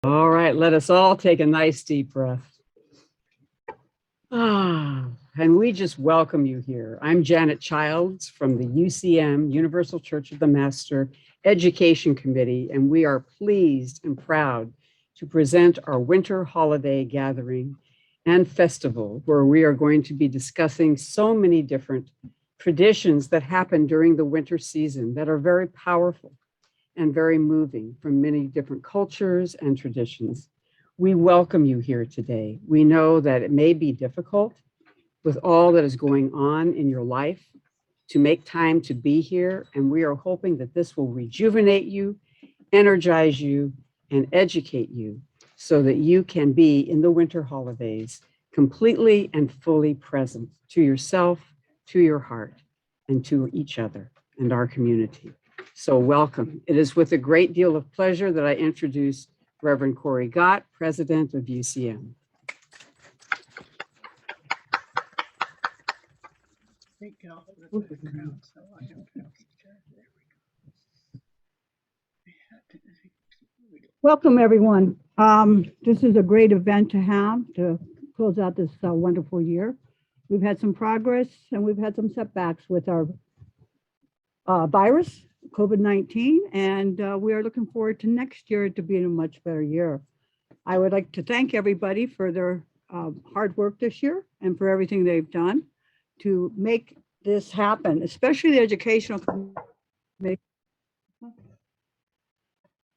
All right, let us all take a nice deep breath. And we just welcome you here. I'm Janet Childs from the UCM, Universal Church of the Master Education Committee, and we are pleased and proud to present our winter holiday gathering and festival, where we are going to be discussing so many different traditions that happen during the winter season that are very powerful and very moving from many different cultures and traditions. We welcome you here today. We know that it may be difficult with all that is going on in your life to make time to be here, and we are hoping that this will rejuvenate you, energize you, and educate you so that you can be in the winter holidays completely and fully present to yourself, to your heart, and to each other and our community. So welcome. It is with a great deal of pleasure that I introduce Reverend Corey Gott, President of UCM. Welcome, everyone. This is a great event to have to close out this wonderful year. We've had some progress and we've had some setbacks with our virus, COVID-19, and we are looking forward to next year to being a much better year. I would like to thank everybody for their hard work this year and for everything they've done to make this happen, especially the educational committee. You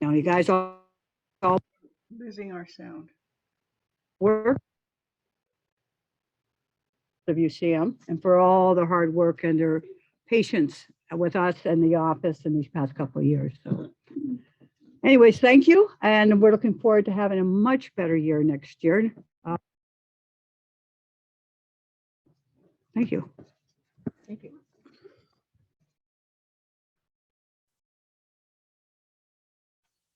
know, you guys all losing our sound. Work of UCM and for all the hard work and their patience with us and the office in these past couple of years. So anyways, thank you. And we're looking forward to having a much better year next year. Thank you. Thank you.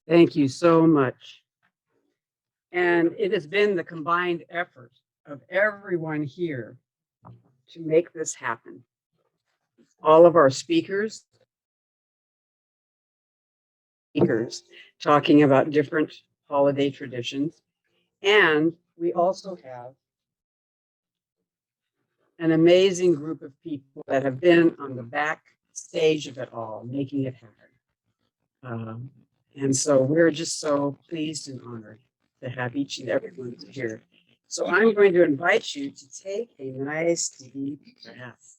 Thank you so much. And it has been the combined effort of everyone here to make this happen. All of our speakers talking about different holiday traditions. And we also have an amazing group of people that have been on the back stage of it all, making it happen. And so we're just so pleased and honored to have each and every one here. So I'm going to invite you to take a nice deep breath.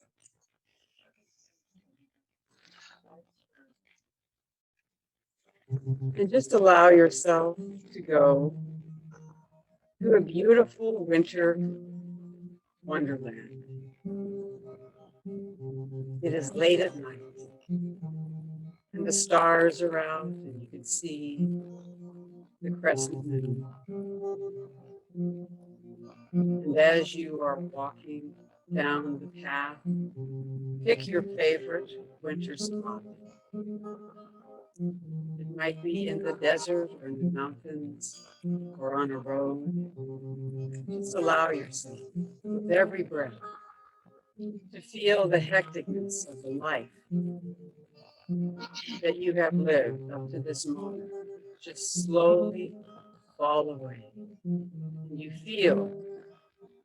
And just allow yourself to go to a beautiful winter wonderland. It is late at night, and the stars are out, and you can see the crescent moon. And as you are walking down the path, pick your favorite winter spot. It might be in the desert or in the mountains or on a road. Just allow yourself with every breath to feel the hecticness of the life that you have lived up to this moment. Just slowly fall away. And you feel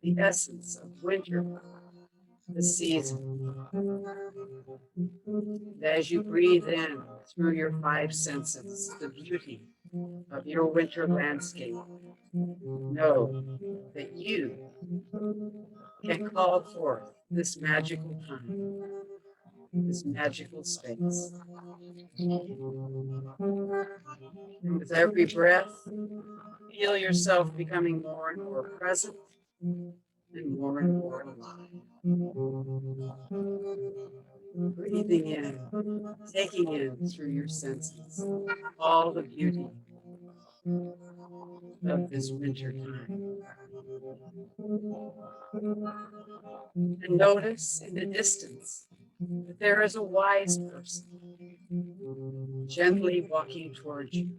the essence of winter, the season. And as you breathe in through your five senses, the beauty of your winter landscape, know that you can call forth this magical time, this magical space. And with every breath, feel yourself becoming more and more present and more alive. Breathing in, taking in through your senses all the beauty of this winter time. And notice in the distance that there is a wise person gently walking towards you.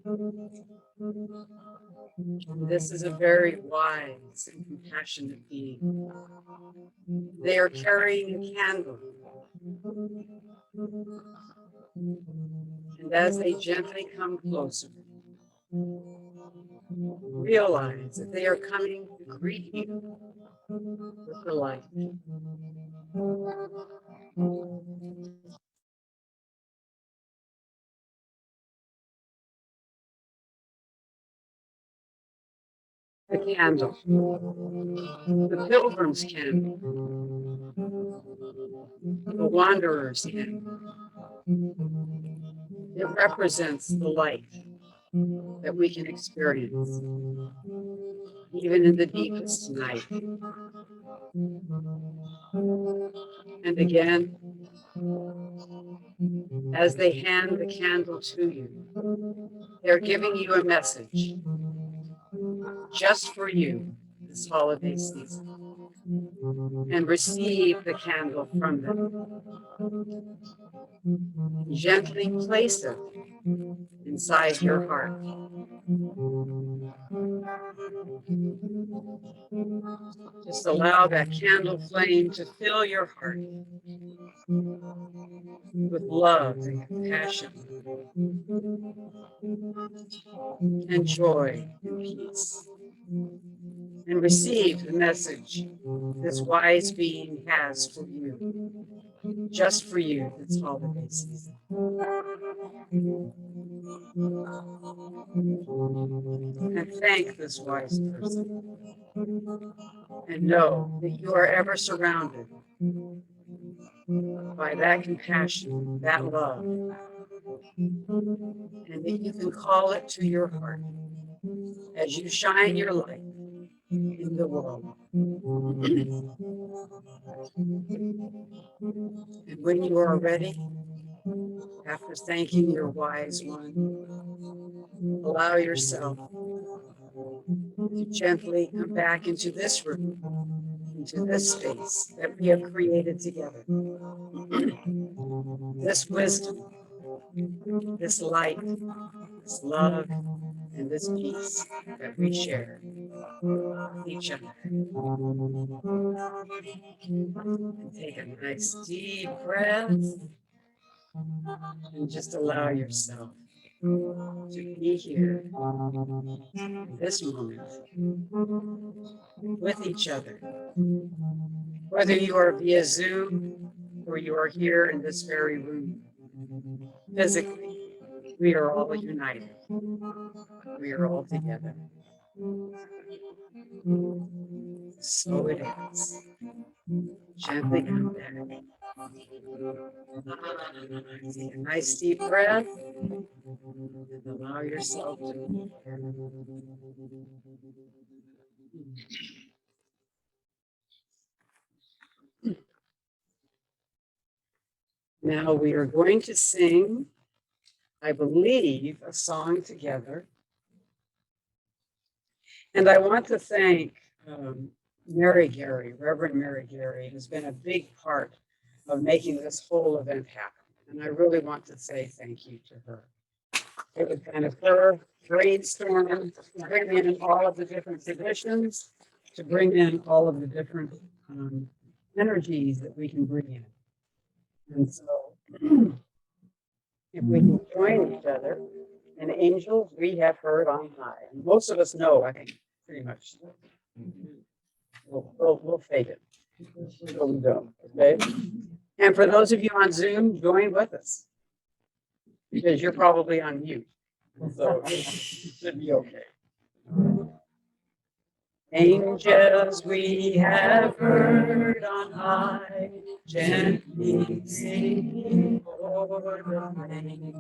And this is a very wise and compassionate being. They are carrying a candle. And as they gently come closer, realize that they are coming to greet you with the light. The candle, the pilgrim's candle, the wanderer's candle. It represents the light that we can experience, even in the deepest night. And again, as they hand the candle to you, they're giving you a message just for you this holiday season. And receive the candle from them. Gently place it inside your heart. Just allow that candle flame to fill your heart with love and compassion and joy and peace. And receive the message this wise being has for you, just for you this holiday season. And thank this wise person. And know that you are ever surrounded by that compassion, that love, and that you can call it to your heart as you shine your light in the world. And when you are ready, after thanking your wise one, allow yourself to gently come back into this room, into this space that we have created together. This wisdom, this light, this love, and this peace that we share with each other. And take a nice deep breath and just allow yourself to be here in this moment with each other. Whether you are via Zoom or you are here in this very room, physically, we are all united. We are all together. So it is. Gently come back. Take a nice deep breath and allow yourself to be here. Now we are going to sing, I believe, a song together. And I want to thank Mary Gary, Reverend Mary Gary, who's been a big part of making this whole event happen. And I really want to say thank you to her. It was kind of her brainstorm to bring in all of the different traditions, to bring in all of the different energies that we can bring in. And so if we can join each other, and angels we have heard on high. And most of us know, I think, pretty much. We'll fake it. So we don't, okay? And for those of you on Zoom, join with us. Because you're probably on mute. So it should be okay. Angels we have heard on high, gently singing o'er the plain,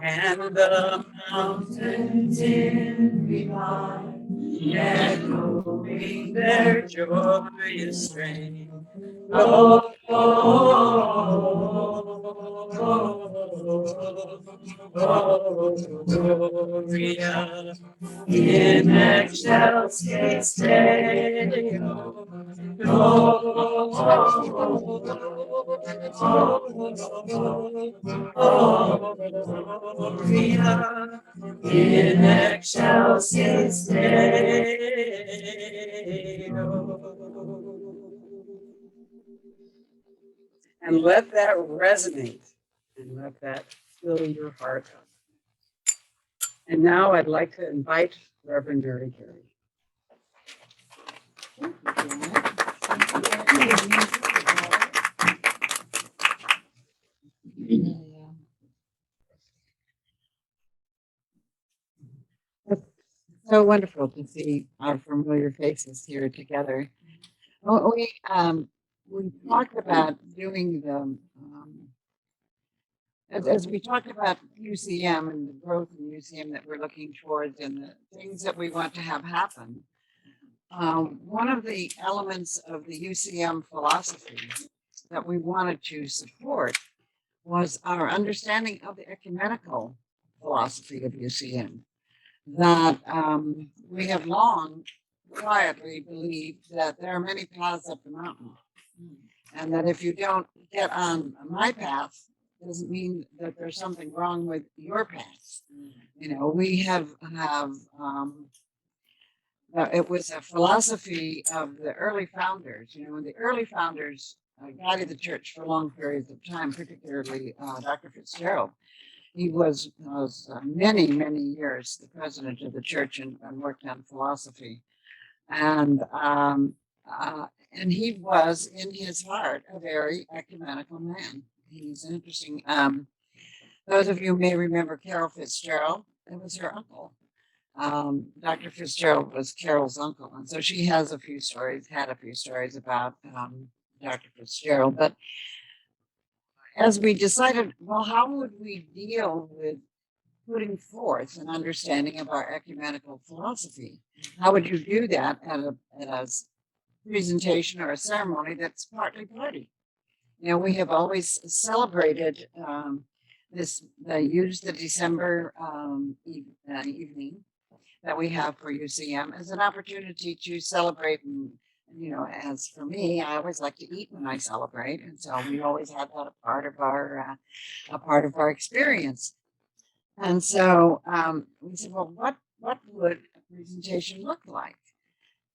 and the mountains in reply, echoing their joyous strain. Oh, Gloria in excelsis Deo. Gloria in excelsis Deo. And let that resonate and let that fill your heart up. And now I'd like to invite Reverend Mary Carey. It's so wonderful to see our familiar faces here together. Well, we talked about doing the as we talked about UCM and the growth in UCM that we're looking towards and the things that we want to have happen. One of the elements of the UCM philosophy that we wanted to support was our understanding of the ecumenical philosophy of UCM. That we have long quietly believed that there are many paths up the mountain, and that if you don't get on my path, doesn't mean that there's something wrong with your path. You know, we have it was a philosophy of the early founders. You know, when the early founders guided the church for long periods of time, particularly Dr. Fitzgerald. He was many, many years the president of the church and worked on philosophy. And he was, in his heart, a very ecumenical man. He's interesting. Those of you may remember Carol Fitzgerald. It was her uncle. Dr. Fitzgerald was Carol's uncle. And so she has had a few stories about Dr. Fitzgerald. But as we decided, well, how would we deal with putting forth an understanding of our ecumenical philosophy? How would you do that at a presentation or a ceremony that's partly party? You know, we have always celebrated used the December evening that we have for UCM as an opportunity to celebrate. And, you know, as for me, I always like to eat when I celebrate. And so we always had that a part of our experience. And so we said, well, what would a presentation look like?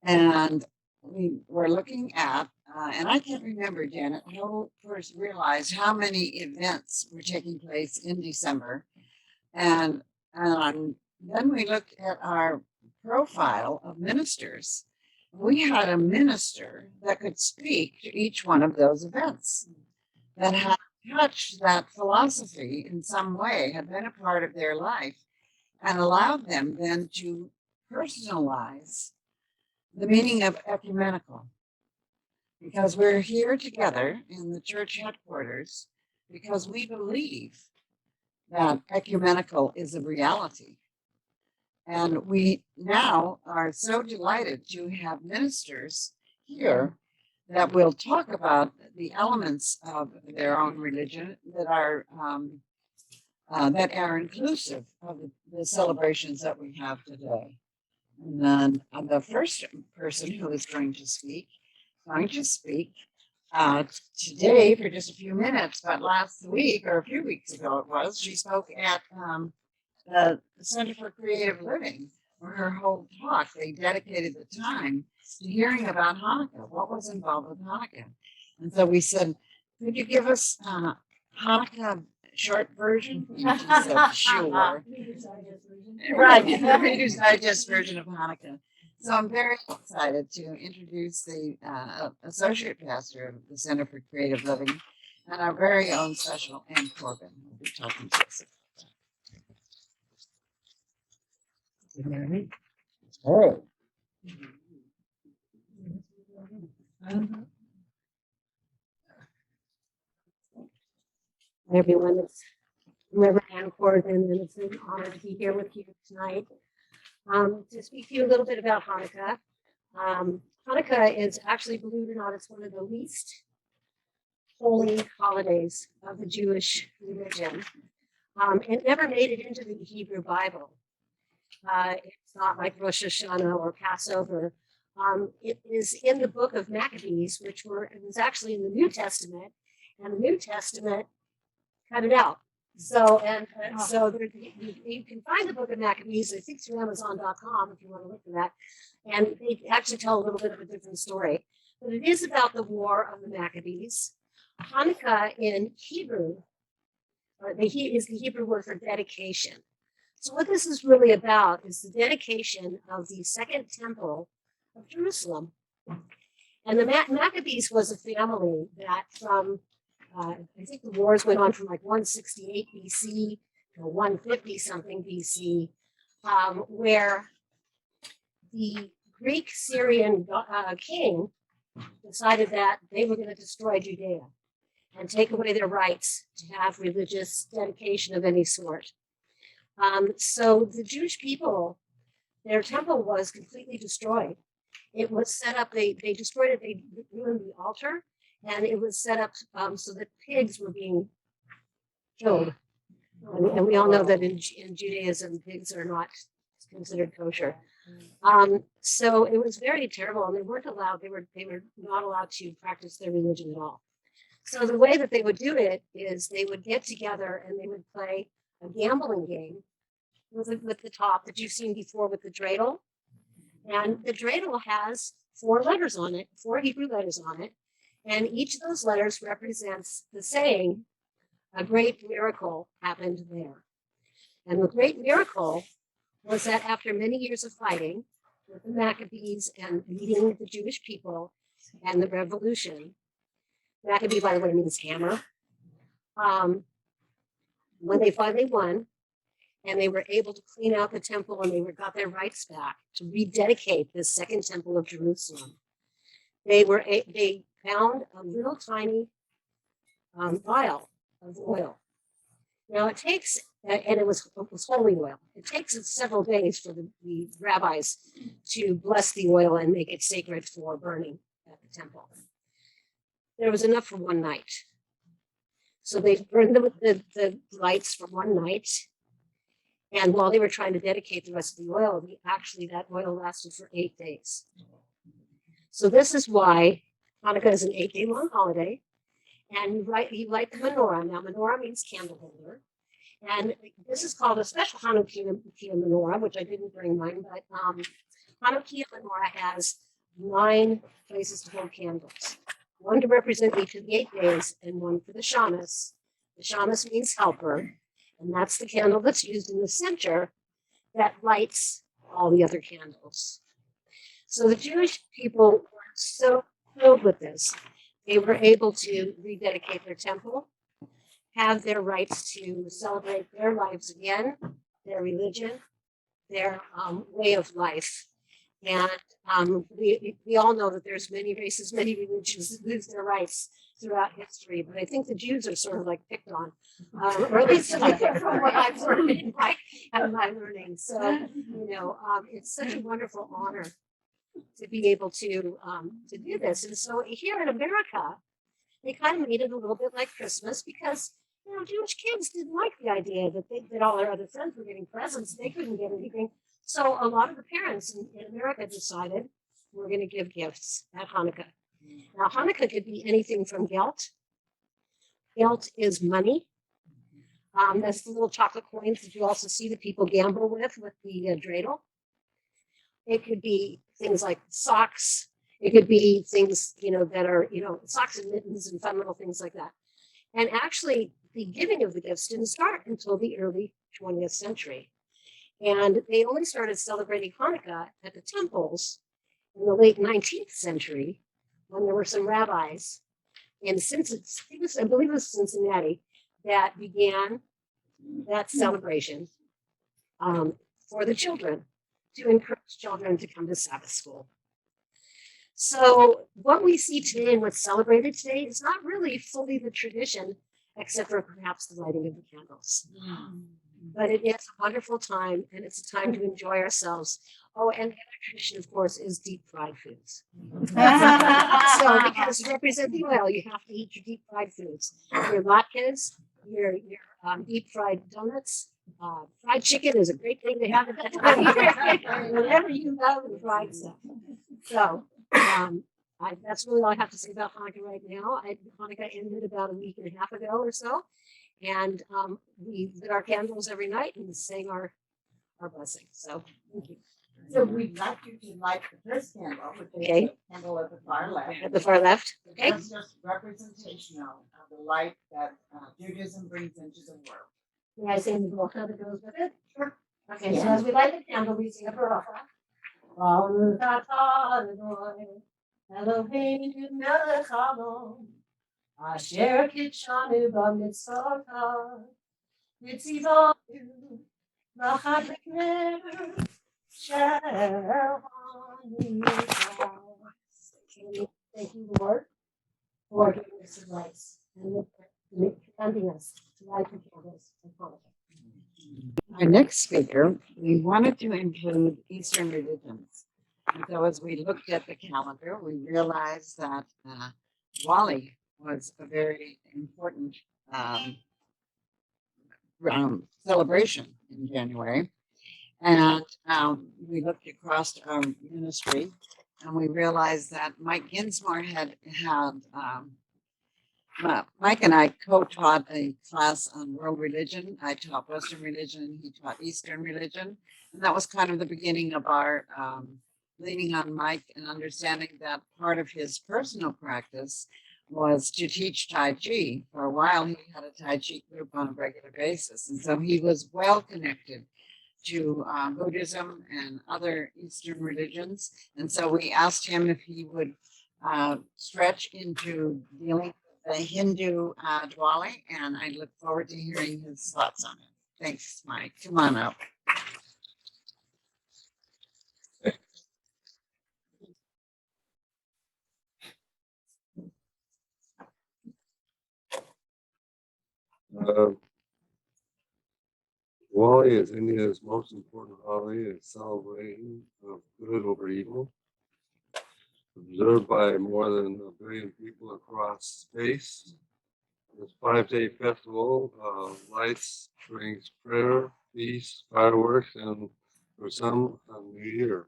And we were looking at, and I can't remember, Janet, how first realized how many events were taking place in December. And then we looked at our profile of ministers. We had a minister that could speak to each one of those events, that had touched that philosophy in some way, had been a part of their life, and allowed them then to personalize the meaning of ecumenical. Because we're here together in the church headquarters because we believe that ecumenical is a reality. And we now are so delighted to have ministers here that will talk about the elements of their own religion that are inclusive of the celebrations that we have today. And then the first person who is going to speak today for just a few minutes, but last week or a few weeks ago she spoke at the Center for Creative Living, where her whole talk, they dedicated the time to hearing about Hanukkah, what was involved with Hanukkah. And so we said, could you give us Hanukkah short version? And she said, sure. Right, the Reader's Digest version of Hanukkah. So I'm very excited to introduce the associate pastor of the Center for Creative Living and our very own special Ann Corbin will be talking to us. Oh. Hi, everyone. It's Reverend Ann Corbin, and it's an honor to be here with you tonight to speak to you a little bit about Hanukkah. Hanukkah is actually, believe it or not, it's one of the least holy holidays of the Jewish religion. It never made it into the Hebrew Bible. It's not like Rosh Hashanah or Passover. It is in the book of Maccabees, it was actually in the New Testament, and the New Testament cut it out. So, you can find the book of Maccabees, I think, through Amazon.com if you want to look for that. And they actually tell a little bit of a different story. But it is about the war of the Maccabees. Hanukkah in Hebrew is the Hebrew word for dedication. So what this is really about is the dedication of the second temple of Jerusalem. And the Maccabees was a family that from, I think the wars went on from like 168 BC to 150 something BC, where the Greek Syrian king decided that they were going to destroy Judea and take away their rights to have religious dedication of any sort. So the Jewish people, their temple was completely destroyed. It was set up, they destroyed it, they ruined the altar, and it was set up so that pigs were being killed. And we all know that in Judaism, pigs are not considered kosher. So it was very terrible, and they weren't allowed, they were not allowed to practice their religion at all. So the way that they would do it is they would get together and they would play a gambling game with the top that you've seen before with the dreidel. And the dreidel has 4 letters on it, 4 Hebrew letters on it. And each of those letters represents the saying, a great miracle happened there. And the great miracle was that after many years of fighting with the Maccabees and leading the Jewish people and the revolution, Maccabee, by the way, means hammer, when they finally won, and they were able to clean out the temple and they got their rights back to rededicate this second temple of Jerusalem. They found a little tiny vial of oil. Now it takes, and it was holy oil. It takes several days for the rabbis to bless the oil and make it sacred for burning at the temple. There was enough for one night. So they burned the lights for one night. And while they were trying to dedicate the rest of the oil, that oil lasted for 8 days. So this is why Hanukkah is an 8-day long holiday. And you light the menorah. Now, menorah means candle holder. And this is called a special Hanukkah Menorah, which I didn't bring mine, but Hanukkah Menorah has 9 places to hold candles. 1 to represent each of the 8 days and 1 for the shamus. The shamus means helper. And that's the candle that's used in the center that lights all the other candles. So the Jewish people were so thrilled with this. They were able to rededicate their temple, have their rights to celebrate their lives again, their religion, their way of life. And we all know that there's many races, many religions that lose their rights throughout history, but I think the Jews are sort of like picked on, or at least from what I've learned in my learning. So, it's such a wonderful honor to be able to do this. And so here in America, they kind of made it a little bit like Christmas because Jewish kids didn't like the idea that all their other friends were getting presents. They couldn't get anything. So a lot of the parents in America decided we're going to give gifts at Hanukkah. Now, Hanukkah could be anything from gelt. Gelt is money. That's the little chocolate coins that you also see that people gamble with the dreidel. It could be things like socks. It could be things, that are, socks and mittens and fun little things like that. And actually, the giving of the gifts didn't start until the early 20th century. And they only started celebrating Hanukkah at the temples in the late 19th century when there were some rabbis in I believe it was Cincinnati, that began that celebration for the children, to encourage children to come to Sabbath school. So what we see today and what's celebrated today is not really fully the tradition, except for perhaps the lighting of the candles. But it is a wonderful time, and it's a time to enjoy ourselves. Oh, and the other tradition, of course, is deep fried foods. So because to represent the oil, you have to eat your deep fried foods. Your latkes, your deep fried donuts, fried chicken is a great thing to have at that time. Whatever you love and fried stuff. So that's really all I have to say about Hanukkah right now. Hanukkah ended about a week and a half ago or so. And we lit our candles every night and sang our blessing. So thank you. So we'd like you to light the first candle, which Okay. is the candle at the far left. At the far left. Okay. That's just representational of the light that Judaism brings into the world. May I sing the Volta that goes with it? Sure. Okay, so as we light the candle, we sing a bracha. Baruch atah Adonai, Eloheinu melech haolam, asher kitshanu b'mitzvotav, v'tzivanu l'chadlik shel Hanukkah. Thank you, Lord, for giving us the grace and presenting us to light the candles of Hanukkah. Our next speaker, we wanted to include Eastern religions. And so as we looked at the calendar, we realized that Diwali was a very important celebration in January. And we looked across our ministry and we realized that Mike Ginsmore had Mike and I co-taught a class on world religion. I taught Western religion and he taught Eastern religion. And that was kind of the beginning of our leaning on Mike and understanding that part of his personal practice was to teach Tai Chi. For a while, he had a Tai Chi group on a regular basis. And so he was well connected to Buddhism and other Eastern religions. And so we asked him if he would stretch into dealing with the Hindu Diwali, and I look forward to hearing his thoughts on it. Thanks, Mike. Come on up. Diwali is India's most important holiday, a celebration of good over evil, observed by more than 1 billion people across space. This 5-day festival lights brings prayer, peace, fireworks, and for some, a new year.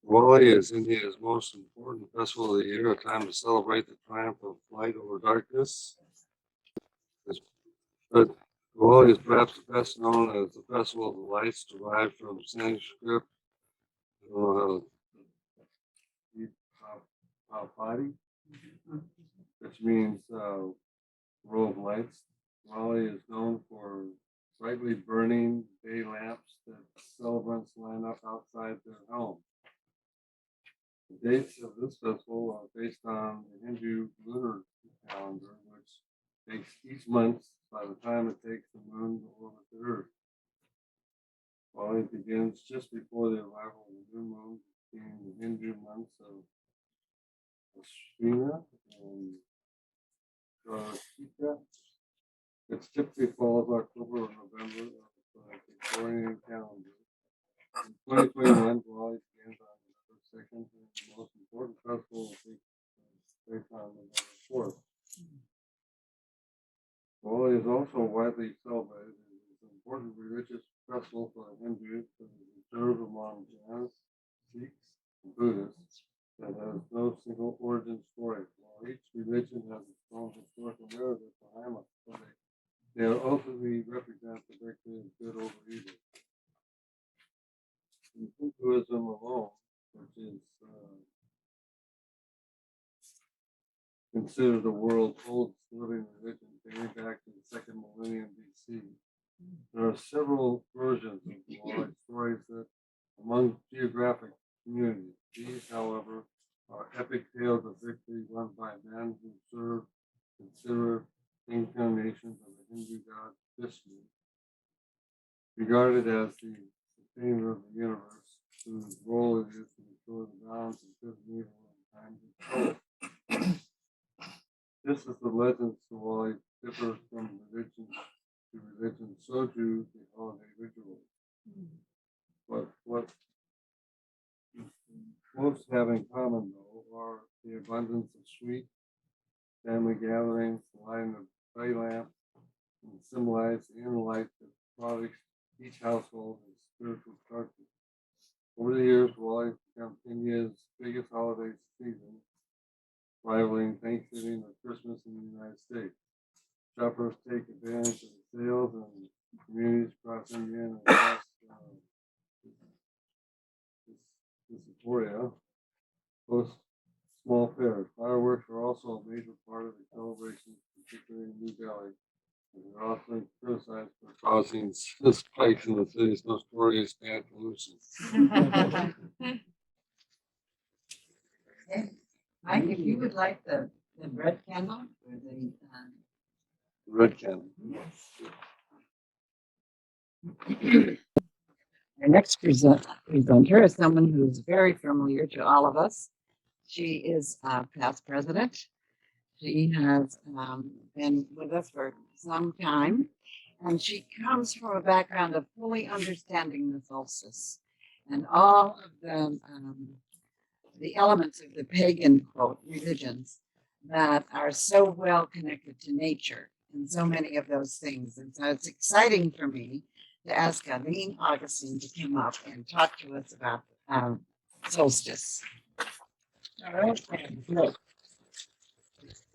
Diwali is India's most important festival of the year, a time to celebrate the triumph of light over darkness. But Diwali is perhaps best known as the Festival of the Lights, derived from Sanskrit, which means row of lights. Diwali is known for brightly burning day lamps that celebrants line up outside their home. The dates of this festival are based on the Hindu lunar calendar, which takes each month by the time it takes the moon to orbit the Earth. Diwali begins just before the arrival of the new moon between the Hindu months of Ashvina and Kartika, which typically falls October or November of the Gregorian calendar. In 2021, Diwali begins on November 2nd, and the most important festival will take place on November 4th. Diwali is also widely celebrated. It is an important religious festival for the Hindus that is observed among Jainis, Sikhs, and Buddhists that has no single origin story. While each religion has its own historical narrative behind it, they ultimately represent the victory of good over evil. In Hinduism alone, which is considered the world's oldest living religion, dating back to the 2nd millennium BC, there are several versions of Diwali stories that among geographic communities. These, however, are epic tales of victory won by men who consider incarnations of the Hindu god Vishnu, regarded as the sustainer of the universe, whose role it is to restore the balance of good and evil in times of trouble. This is the legend Diwali differs from religion to religion, so do the holiday rituals. But what most have in common, though, are the abundance of sweet family gatherings, the lighting of bright lamps, and symbolize the inner light that products each household as spiritual structure. Over the years, Diwali has become India's biggest holiday season, rivaling Thanksgiving or Christmas in the United States. Shoppers take advantage of the sales and communities across India and across this Euphoria host small fairs. Fireworks are also a major part of the celebration, particularly in New Delhi, They're often criticized for causing spikes in the city's notorious bad pollution. Mike, if you would like the red candle or the, Red Cannon. our next presenter is someone who's very familiar to all of us. She is past president. She has been with us for some time, and she comes from a background of fully understanding the solstice and all of the elements of the pagan quote religions that are so well connected to nature and so many of those things. And so it's exciting for me to ask Aline Augustine to come up and talk to us about solstice. All right.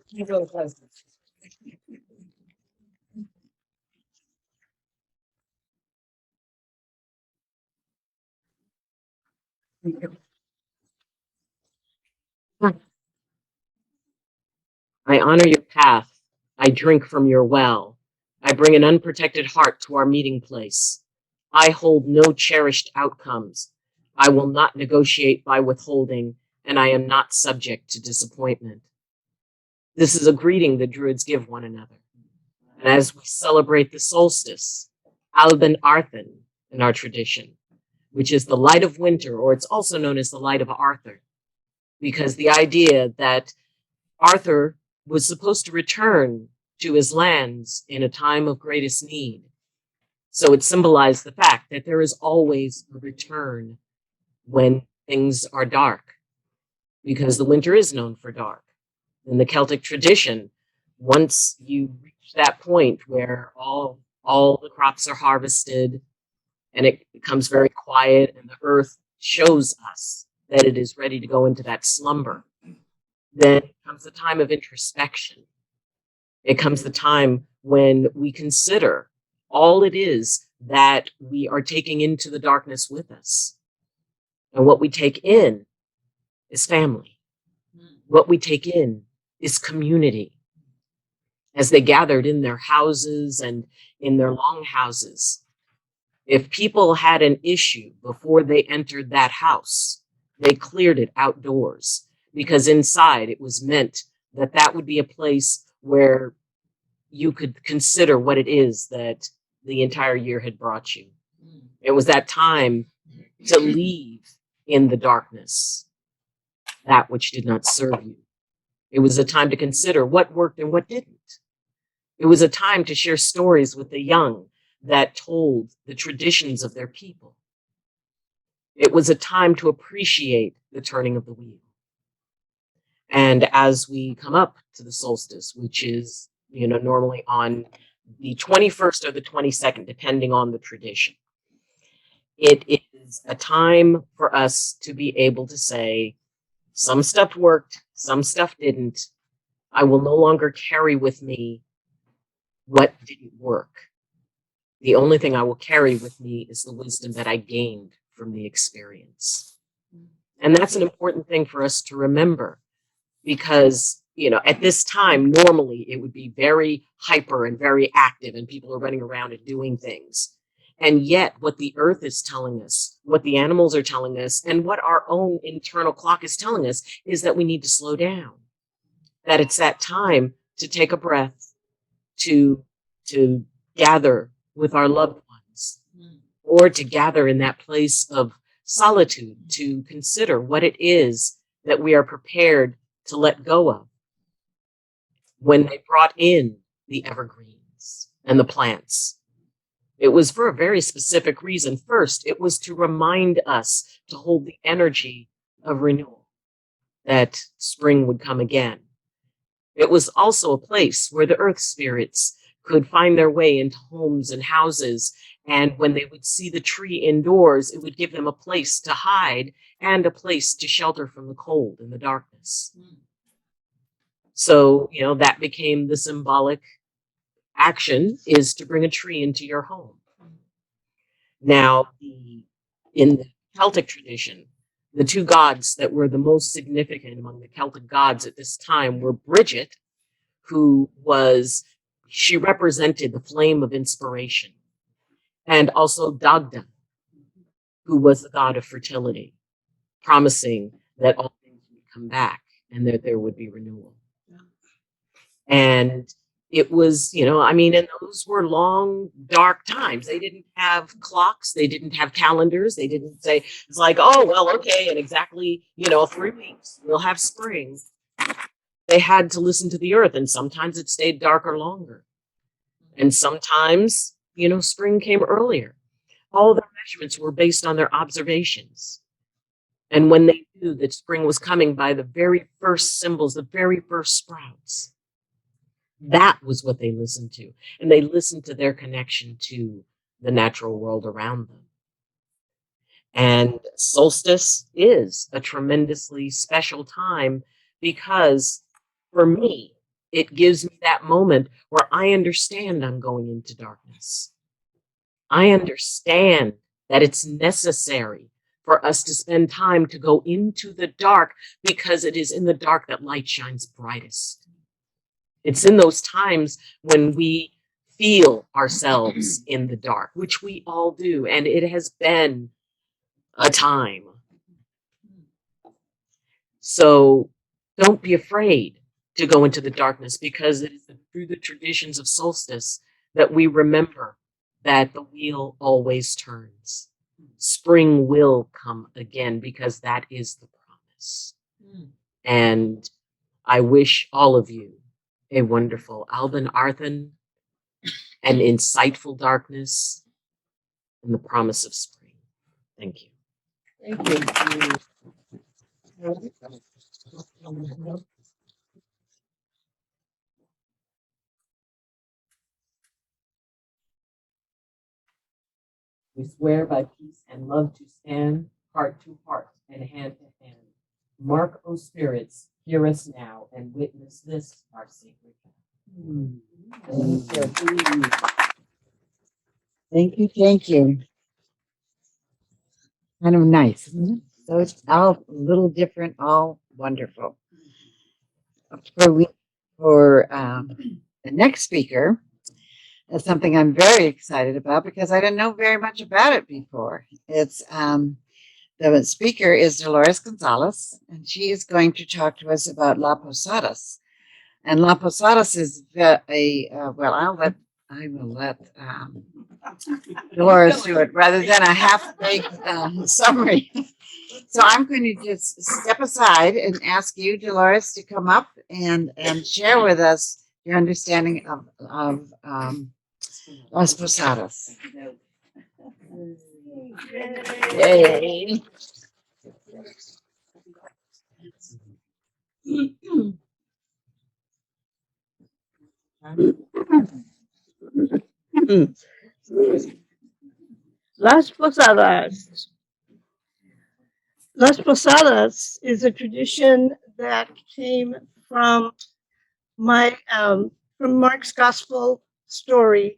You go first. I honor your path. I drink from your well. I bring an unprotected heart to our meeting place. I hold no cherished outcomes. I will not negotiate by withholding, and I am not subject to disappointment. This is a greeting the Druids give one another. And as we celebrate the solstice, Alban Arthur in our tradition, which is the light of winter, or it's also known as the light of Arthur, because the idea that Arthur was supposed to return to his lands in a time of greatest need. So it symbolized the fact that there is always a return when things are dark, because the winter is known for dark. In the Celtic tradition, once you reach that point where all the crops are harvested and it becomes very quiet and the earth shows us that it is ready to go into that slumber, then comes the time of introspection. It comes the time when we consider all it is that we are taking into the darkness with us. And what we take in is family. What we take in is community. As they gathered in their houses and in their longhouses, if people had an issue before they entered that house, they cleared it outdoors, because inside it was meant that that would be a place where you could consider what it is that the entire year had brought you. It was that time to leave in the darkness that which did not serve you. It was a time to consider what worked and what didn't. It was a time to share stories with the young that told the traditions of their people. It was a time to appreciate the turning of the wheel. And as we come up to the solstice, which is, normally on the 21st or the 22nd, depending on the tradition, it is a time for us to be able to say, some stuff worked, some stuff didn't. I will no longer carry with me what didn't work. The only thing I will carry with me is the wisdom that I gained from the experience. And that's an important thing for us to remember, because, at this time, normally it would be very hyper and very active and people are running around and doing things. And yet what the earth is telling us, what the animals are telling us, and what our own internal clock is telling us is that we need to slow down, that it's that time to take a breath, to gather with our loved ones, or to gather in that place of solitude to consider what it is that we are prepared to let go of. When they brought in the evergreens and the plants, it was for a very specific reason. First, it was to remind us to hold the energy of renewal, that spring would come again. It was also a place where the earth spirits could find their way into homes and houses. And when they would see the tree indoors, it would give them a place to hide and a place to shelter from the cold and the darkness. So, that became the symbolic action, is to bring a tree into your home. Now, in the Celtic tradition, the two gods that were the most significant among the Celtic gods at this time were Bridget, who was She represented the flame of inspiration. And also Dagda, who was the god of fertility, promising that all things would come back and that there would be renewal. And it was, and those were long, dark times. They didn't have clocks. They didn't have calendars. They didn't say, it's like, oh, well, okay, in exactly, 3 weeks, we'll have spring. They had to listen to the earth, and sometimes it stayed darker longer. And sometimes, spring came earlier. All their measurements were based on their observations. And when they knew that spring was coming by the very first symbols, the very first sprouts, that was what they listened to. And they listened to their connection to the natural world around them. And solstice is a tremendously special time because for me, it gives me that moment where I understand I'm going into darkness. I understand that it's necessary for us to spend time to go into the dark because it is in the dark that light shines brightest. It's in those times when we feel ourselves in the dark, which we all do. And it has been a time. So don't be afraid to go into the darkness, because it is through the traditions of solstice that we remember that the wheel always turns. Spring will come again, because that is the promise. And I wish all of you a wonderful Alban Arthan, an insightful darkness, and the promise of spring. Thank you. Thank you. We swear by peace and love to stand, heart to heart and hand to hand. Mark, O spirits, hear us now and witness this, our sacred Thank you, thank you. Kind of nice, isn't it? So it's all a little different, all wonderful. For the next speaker, that's something I'm very excited about because I didn't know very much about it before. It's the speaker is Dolores Gonzalez, and she is going to talk to us about La Posadas. And La Posadas is I will let Dolores do it rather than a half-baked summary. So I'm going to just step aside and ask you, Dolores, to come up and share with us your understanding of Las Posadas. Yay. Las Posadas. Las Posadas is a tradition that came from from Mark's gospel story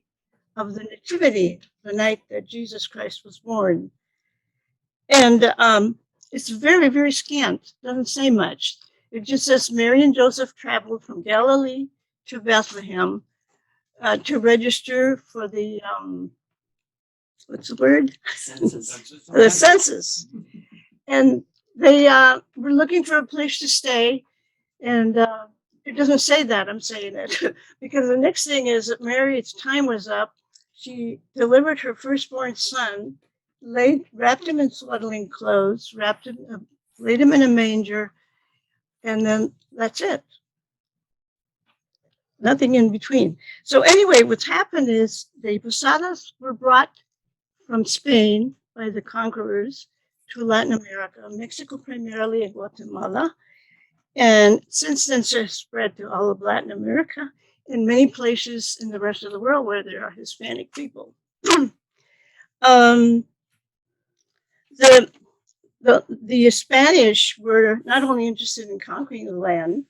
of the Nativity, the night that Jesus Christ was born. And it's very, very scant, doesn't say much. It just says Mary and Joseph traveled from Galilee to Bethlehem to register for the, what's the word? Census. The census. And they were looking for a place to stay. And it doesn't say that, I'm saying it. Because the next thing is that Mary's time was up. She delivered her firstborn son, wrapped him in swaddling clothes, laid him in a manger, and then that's it. Nothing in between. So anyway, what's happened is the Posadas were brought from Spain by the conquerors to Latin America, Mexico primarily, and Guatemala. And since then, it's spread to all of Latin America and many places in the rest of the world where there are Hispanic people. The Spanish were not only interested in conquering the land,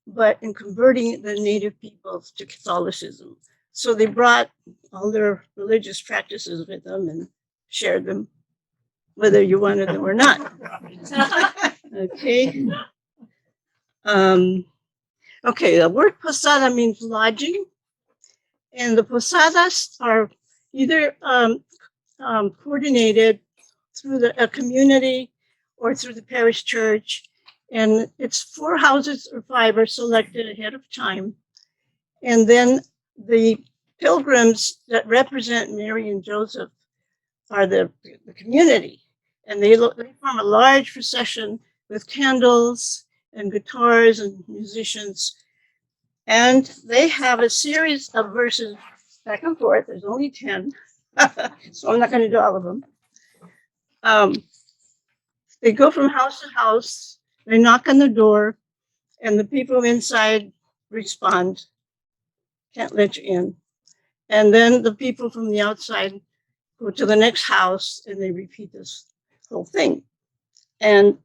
but in converting the native peoples to Catholicism. So they brought all their religious practices with them and shared them, whether you wanted them or not. Okay. Okay, the word posada means lodging, And the posadas are either coordinated through a community or through the parish church. And it's 4 houses or 5 are selected ahead of time. And then the pilgrims that represent Mary and Joseph are the community. And they form a large procession with candles and guitars and musicians. And they have a series of verses back and forth. There's only 10, so I'm not going to do all of them. They go from house to house, they knock on the door, and the people inside respond, can't let you in. And then the people from the outside go to the next house and they repeat this whole thing. And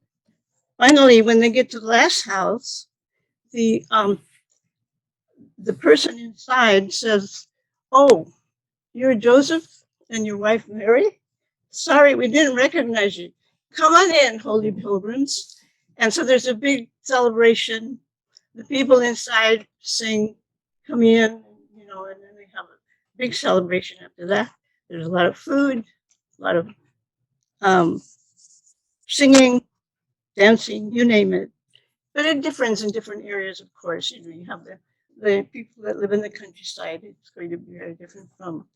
finally, when they get to the last house, the person inside says, "Oh, you're Joseph and your wife Mary? Sorry, we didn't recognize you. Come on in, holy pilgrims." And so there's a big celebration. The people inside sing, "Come in," and then they have a big celebration after that. There's a lot of food, a lot of singing, dancing, you name it. But it differs in different areas, of course. You have the people that live in the countryside. It's going to be very different from,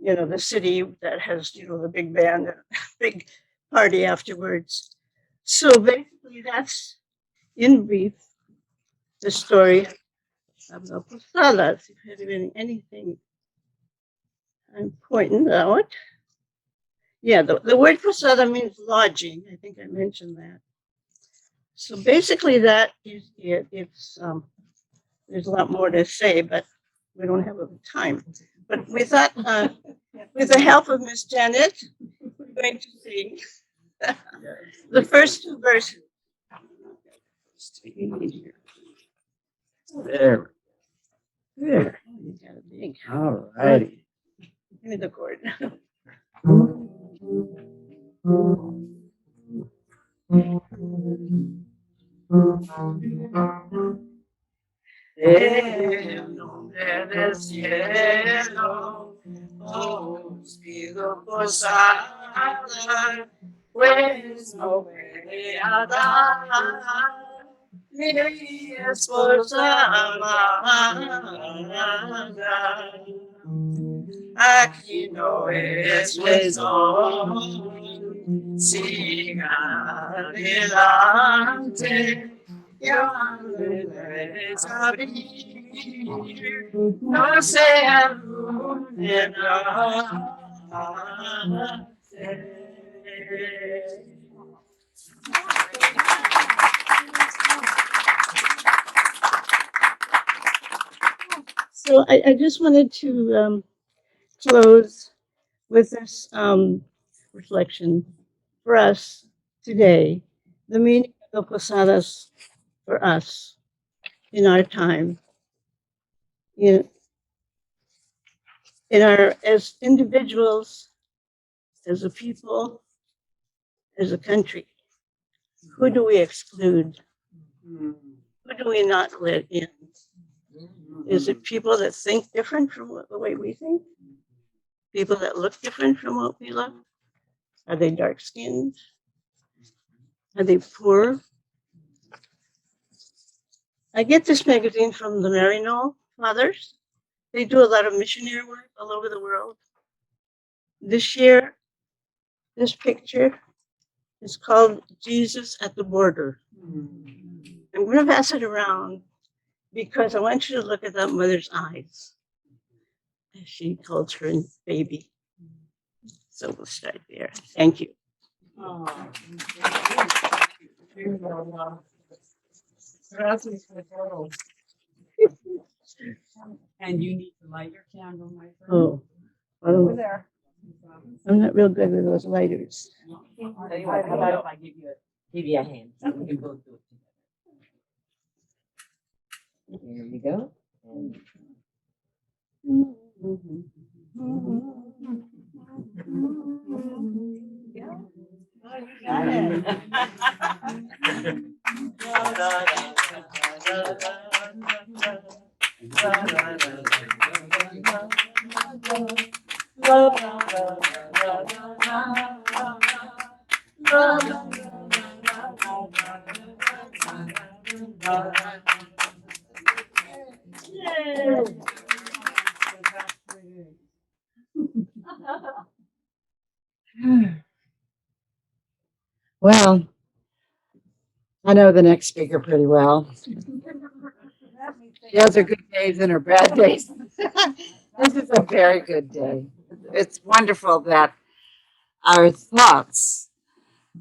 the city that has, the big band and big party afterwards. So basically, that's in brief the story of the posadas. If you have anything important out. Yeah, the word posada means lodging. I think I mentioned that. So basically, that is it. It's there's a lot more to say, but we don't have time. But we thought, with the help of Miss Janet, we're going to sing the first 2 verses. There. There. You got a big. All righty. Give me the chord. En nombre del cielo, os pido posada, pues no me a dar mi esposa amada. Aquí no es razón, siga adelante. Yo debes abrir, no sea vulnerable. So I just wanted to close with this reflection for us today, the meaning of posadas for us in our time, in our as individuals, as a people, as a country. Who do we exclude? Who do we not let in? Is it people that think different from the way we think? People that look different from what we look? Are they dark skinned? Are they poor? I get this magazine from the Maryknoll Fathers. They do a lot of missionary work all over the world. This year, this picture is called Jesus at the Border. I'm going to pass it around because I want you to look at that mother's eyes as she holds her baby. So we'll start there. Thank you. And you need to light your candle, my friend. Oh, Over there. I'm not real good with those lighters. How about if I give you a hand? So we can both do it together. There you go. And Well, I know the next speaker pretty well. She has her good days and her bad days. This is a very good day. It's wonderful that our thoughts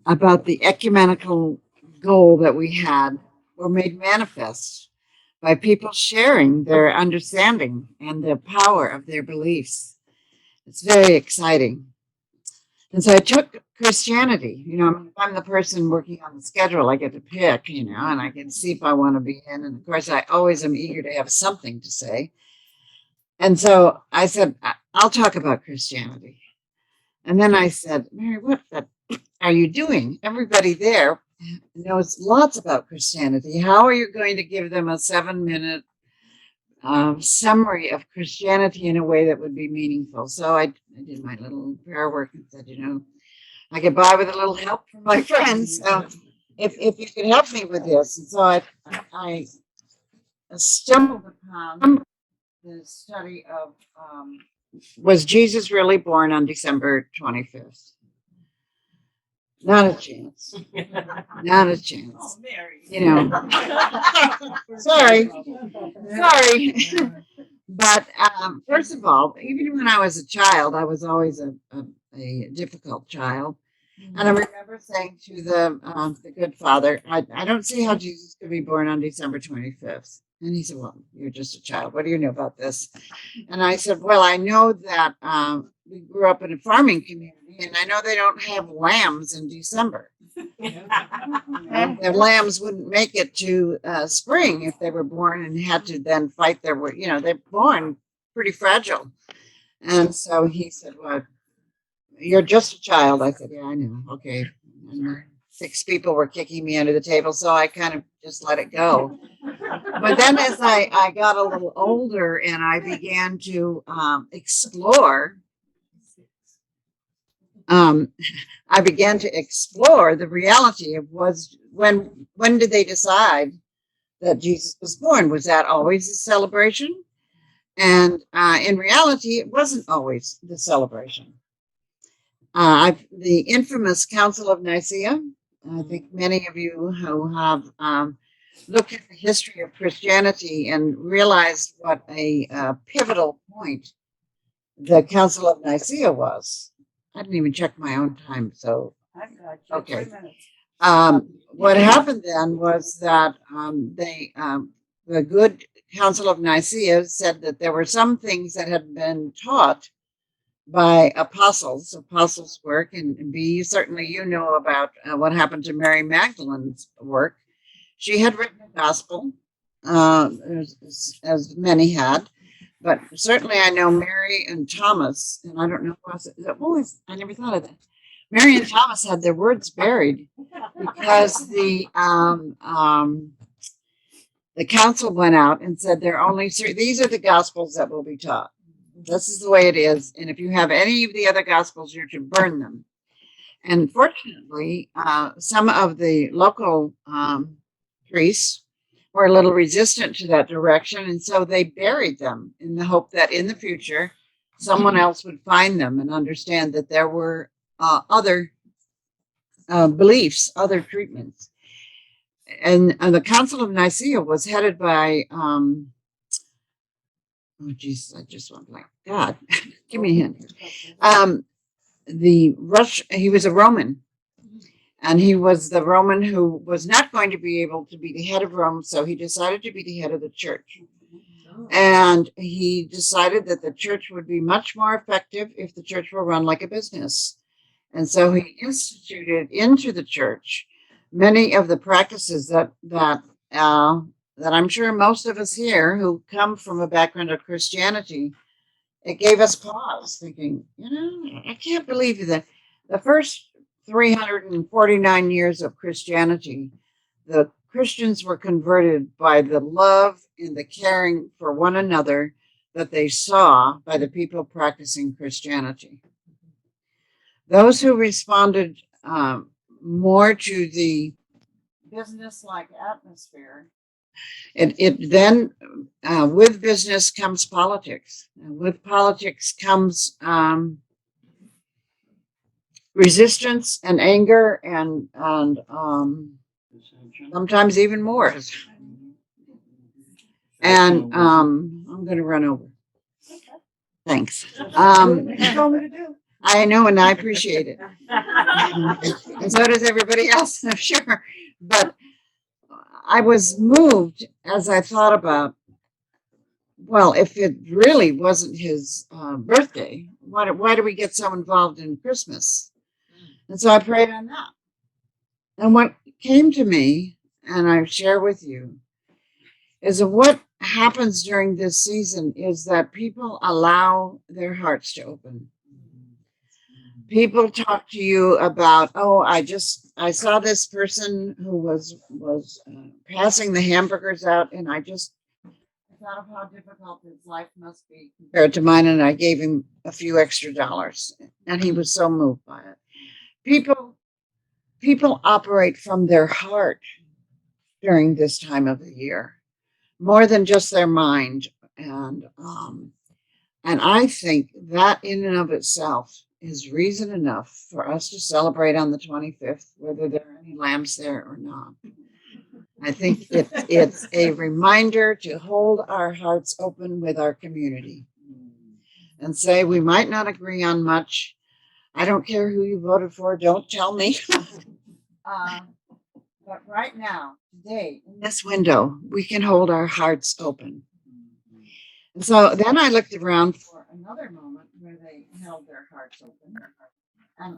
about the ecumenical goal that we had were made manifest by people sharing their understanding and the power of their beliefs. It's very exciting. And so I took Christianity. If I'm the person working on the schedule, I get to pick, and I can see if I want to be in. And of course, I always am eager to have something to say. And so I said, I'll talk about Christianity. And then I said, Mary, what are you doing? Everybody there knows lots about Christianity. How are you going to give them a 7-minute summary of Christianity in a way that would be meaningful? So I did my little prayer work and said, I get by with a little help from my friends. So if you could help me with this. And so I stumbled upon the study of was Jesus really born on December 25th? Not a chance. Not a chance. Sorry. But first of all, even when I was a child, I was always a difficult child. And I remember saying to the good father, I don't see how Jesus could be born on December 25th. And he said, well, you're just a child. What do you know about this? And I said, well, I know that we grew up in a farming community, and I know they don't have lambs in December. And their lambs wouldn't make it to spring if they were born and had to then fight their way. They're born pretty fragile. And so he said, well, you're just a child. I said, yeah, I know. Okay. And 6 people were kicking me under the table, so I kind of just let it go. But then as I got a little older and I began to explore, the reality of when did they decide that Jesus was born? Was that always a celebration? And in reality, it wasn't always the celebration. The infamous Council of Nicaea, I think many of you who have looked at the history of Christianity and realized what a pivotal point the Council of Nicaea was. I didn't even check my own time, so okay. What happened then was that the good Council of Nicaea said that there were some things that had been taught by apostles work, and B, certainly you know about what happened to Mary Magdalene's work. She had written a gospel, as many had, but certainly I know Mary and Thomas, and I don't know who else. I never thought of that. Mary and Thomas had their words buried because the council went out and said these are the gospels that will be taught. This is the way it is. And if you have any of the other gospels, you're to burn them. And fortunately, some of the local priests were a little resistant to that direction. And so they buried them in the hope that in the future, someone else would find them and understand that there were other beliefs, other treatments. And the Council of Nicaea was headed by oh, Jesus, I just went like, God, give me a hint. He was a Roman, and he was the Roman who was not going to be able to be the head of Rome, so he decided to be the head of the church. And he decided that the church would be much more effective if the church were run like a business. And so he instituted into the church many of the practices that I'm sure most of us here who come from a background of Christianity, it gave us pause, thinking, I can't believe that the first 349 years of Christianity, the Christians were converted by the love and the caring for one another that they saw by the people practicing Christianity. Those who responded more to the business-like atmosphere It then, with business comes politics. And with politics comes resistance and anger and sometimes even more. And I'm going to run over. Thanks. I know, and I appreciate it. And so does everybody else, I'm sure. But I was moved as I thought about, well, if it really wasn't his birthday, why do we get so involved in Christmas? And so I prayed on that. And what came to me, and I share with you, is that what happens during this season is that people allow their hearts to open. People talk to you about, oh, I saw this person who was passing the hamburgers out, and I thought of how difficult his life must be compared to mine, and I gave him a few extra dollars, and he was so moved by it. People operate from their heart during this time of the year, more than just their mind, and I think that in and of itself is reason enough for us to celebrate on the 25th, whether there are any lambs there or not. I think it's a reminder to hold our hearts open with our community and say, we might not agree on much. I don't care who you voted for. Don't tell me. But right now, today, in this window, we can hold our hearts open. And so then I looked around for another moment where they held their hearts open. And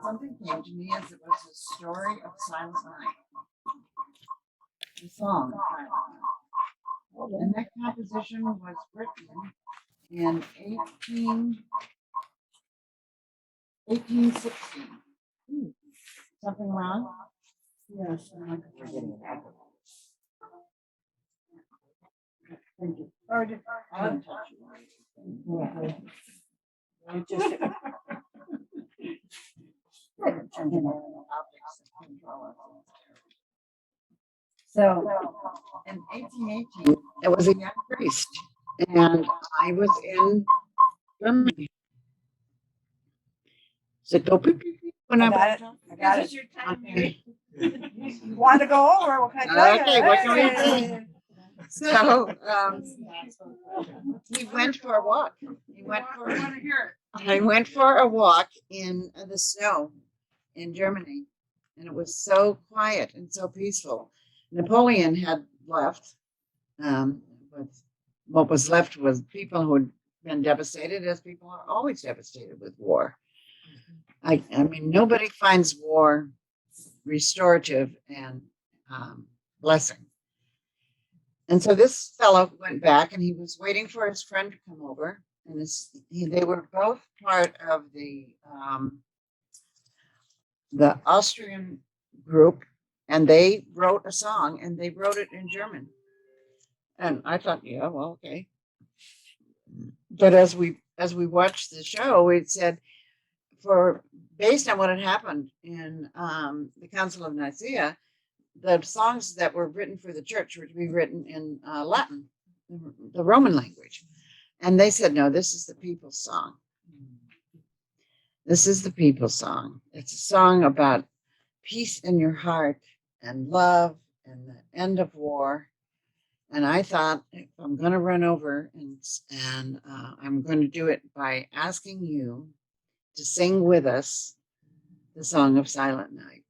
something came to me as it was a story of Silent Night. The song of Silent Night. And that composition was written in 1816. Something wrong? Yes. Thank you. I didn't touch you. You just So in 1818, there was a young priest, and I was in Germany. So go beep, beep, beep when I got it. I got it. Okay. You want to go over? What can I tell you? Okay, what can we do? So he went for a walk. I went for a walk in the snow in Germany, and it was so quiet and so peaceful. Napoleon had left. But what was left was people who had been devastated, as people are always devastated with war. I mean, nobody finds war restorative and blessing. And so this fellow went back, and he was waiting for his friend to come over, and they were both part of the Austrian group, and they wrote a song, and they wrote it in German. And I thought, yeah, well, okay. But as we watched the show, it said, based on what had happened in the Council of Nicaea, the songs that were written for the church were to be written in Latin, the Roman language. And they said, no, this is the people's song. This is the people's song. It's a song about peace in your heart and love and the end of war. And I thought, if I'm going to run over and I'm going to do it by asking you to sing with us the song of Silent Night.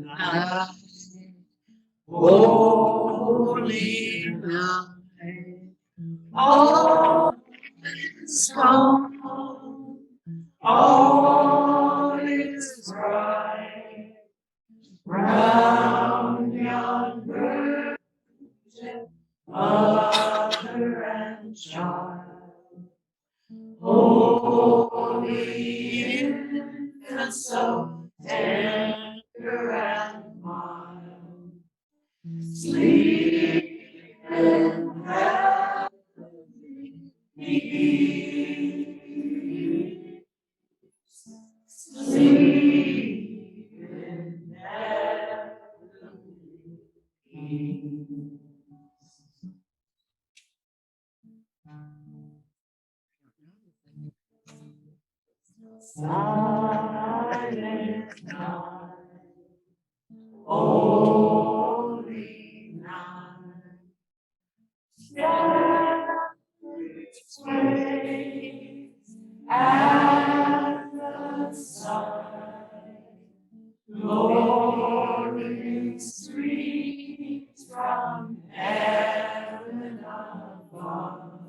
Night, holy night, all is calm, all is bright, round yon virgin, mother and child, holy infant, so tender and mild, sleep in heavenly peace, sleep in heavenly Silent night, holy night, shepherds waits at the side, glory streams from heaven above,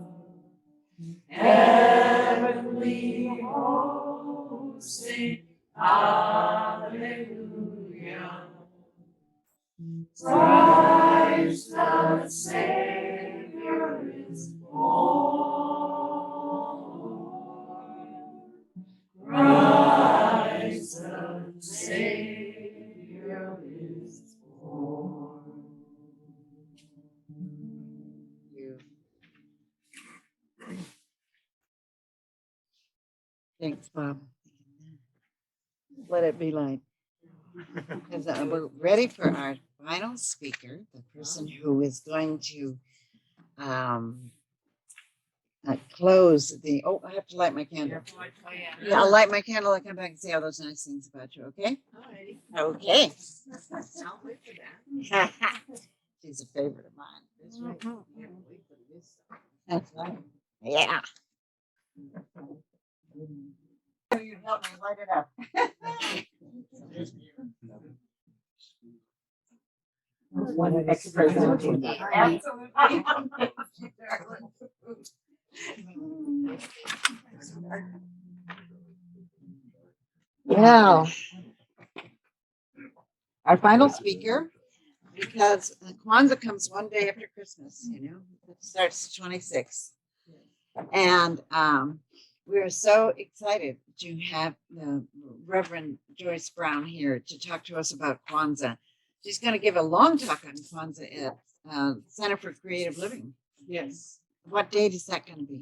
heavenly hosts sing hallelujah. Christ the Savior is born. Christ the Savior is born. You. Thanks, Bob. Let it be light. Because we're ready for our final speaker, the person who is going to close the. Oh, I have to light my candle. Yeah, I'll light my candle. I'll come back and say all those nice things about you. Okay? Okay. She's a favorite of mine. That's right. Yeah. You help me light it up. One next president. Well, our final speaker, because Kwanzaa comes one day after Christmas, you know, it starts 26th. And we're so excited to have the Reverend Joyce Brown here to talk to us about Kwanzaa. She's going to give a long talk on Kwanzaa at Center for Creative Living. Yes. What date is that going to be?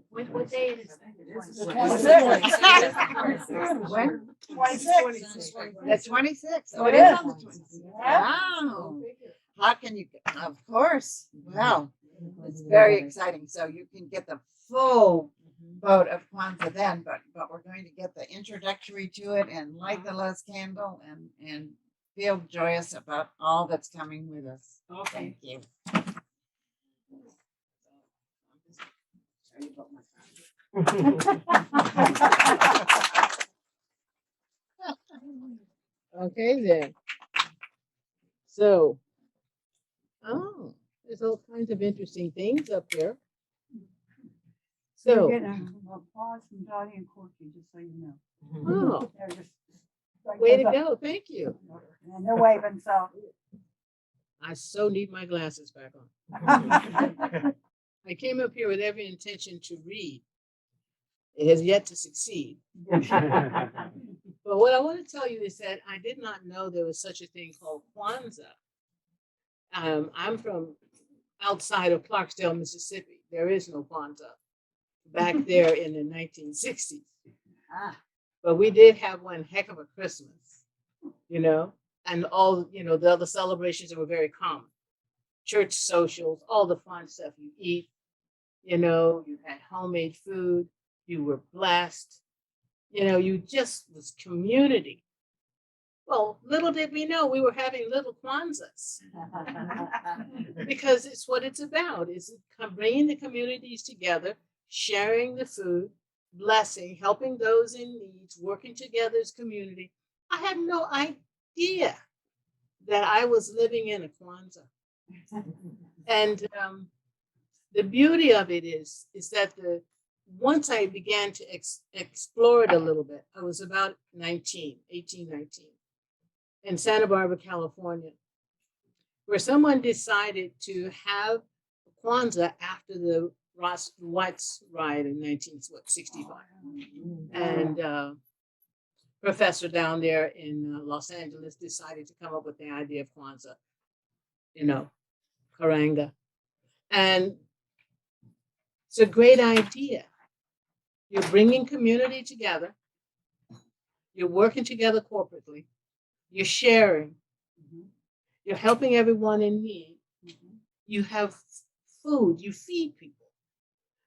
What day is it? When? 26. The 26th. Oh, it Yeah. is on the 26th. Wow. How can you? Of course. Wow. It's very exciting. So you can get the full boat of Kwanzaa then, but we're going to get the introductory to it and light the last candle and feel joyous about all that's coming with us. Okay. Thank you. Okay then. So, there's all kinds of interesting things up here. You're So, getting applause from Dottie and Corky, just so you know. oh, They're just like way to this up, go. Thank you. and they're waving, so. I so need my glasses back on. I came up here with every intention to read. It has yet to succeed. But what I want to tell you is that I did not know there was such a thing called Kwanzaa. I'm from outside of Clarksdale, Mississippi. There is no Kwanzaa back there in the 1960s. But we did have one heck of a Christmas, you know, and all, you know, the other celebrations that were very common. Church socials, all the fun stuff you eat, you know, you had homemade food, you were blessed, you know, you just was community. Well, little did we know we were having little Kwanzaas because it's what it's about. It's bringing the communities together, sharing the food, blessing, helping those in need, working together as community. I had no idea that I was living in a Kwanzaa. And the beauty of it is that once I began to explore it a little bit, I was about 18, 19, in Santa Barbara, California, where someone decided to have Kwanzaa after the Ross Watts riot in 1965. And professor down there in Los Angeles decided to come up with the idea of Kwanzaa, you know, Karanga. And it's a great idea. You're bringing community together. You're working together corporately. You're sharing. You're helping everyone in need. You have food. You feed people.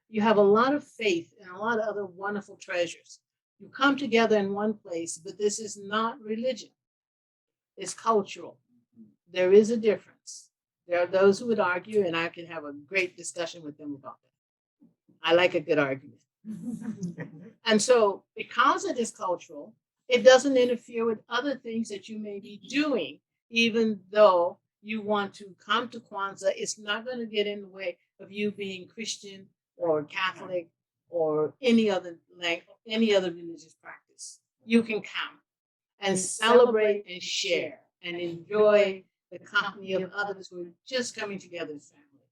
You have a lot of faith and a lot of other wonderful treasures. You come together in one place, but this is not religion. It's cultural. There is a difference. There are those who would argue, and I can have a great discussion with them about that. I like a good argument. And so, because it is cultural, it doesn't interfere with other things that you may be doing, even though you want to come to Kwanzaa. It's not going to get in the way of you being Christian or Catholic or any other religious practice. You can come and celebrate and share and enjoy the company of others who are just coming together as family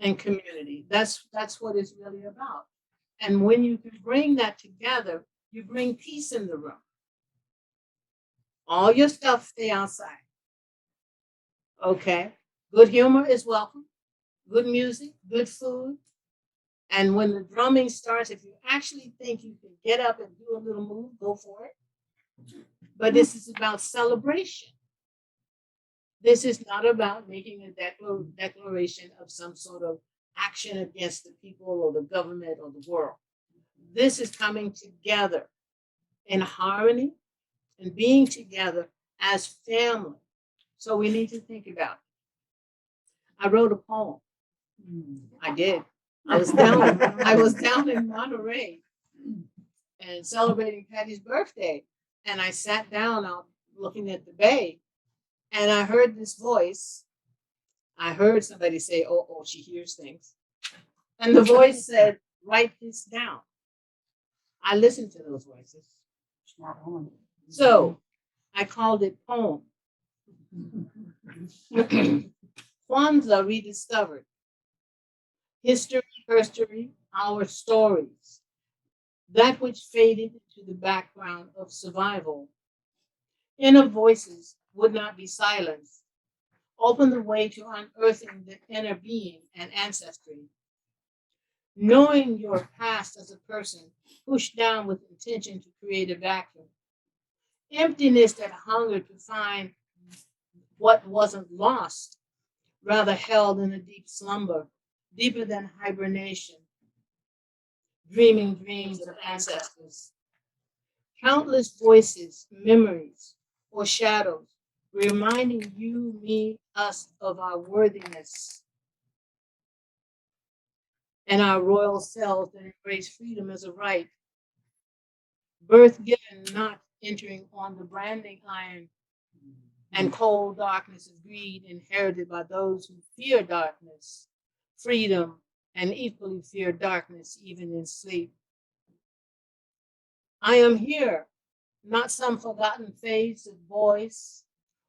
and community. That's what it's really about. And when you can bring that together, you bring peace in the room. All your stuff stay outside. Okay? Good humor is welcome. Good music, good food. And when the drumming starts, if you actually think you can get up and do a little move, go for it. But this is about celebration. This is not about making a declaration of some sort of action against the people or the government or the world. This is coming together in harmony and being together as family. So we need to think about it. I wrote a poem. I did. I was down in Monterey and celebrating Patty's birthday. And I sat down out looking at the bay, and I heard this voice. I heard somebody say, oh, she hears things. And the voice said, write this down. I listened to those voices. So I called it poem. Kwanzaa rediscovered. History, our stories. That which faded into the background of survival. Inner voices would not be silenced. Open the way to unearthing the inner being and ancestry. Knowing your past as a person pushed down with intention to create a vacuum. Emptiness that hungered to find what wasn't lost, rather held in a deep slumber, deeper than hibernation. Dreaming dreams of ancestors. Countless voices, memories, or shadows, reminding you, me, us of our worthiness and our royal selves that embrace freedom as a right. Birth given, not entering on the branding iron, and cold darkness of greed inherited by those who fear darkness, freedom, and equally fear darkness even in sleep. I am here, not some forgotten phase of voice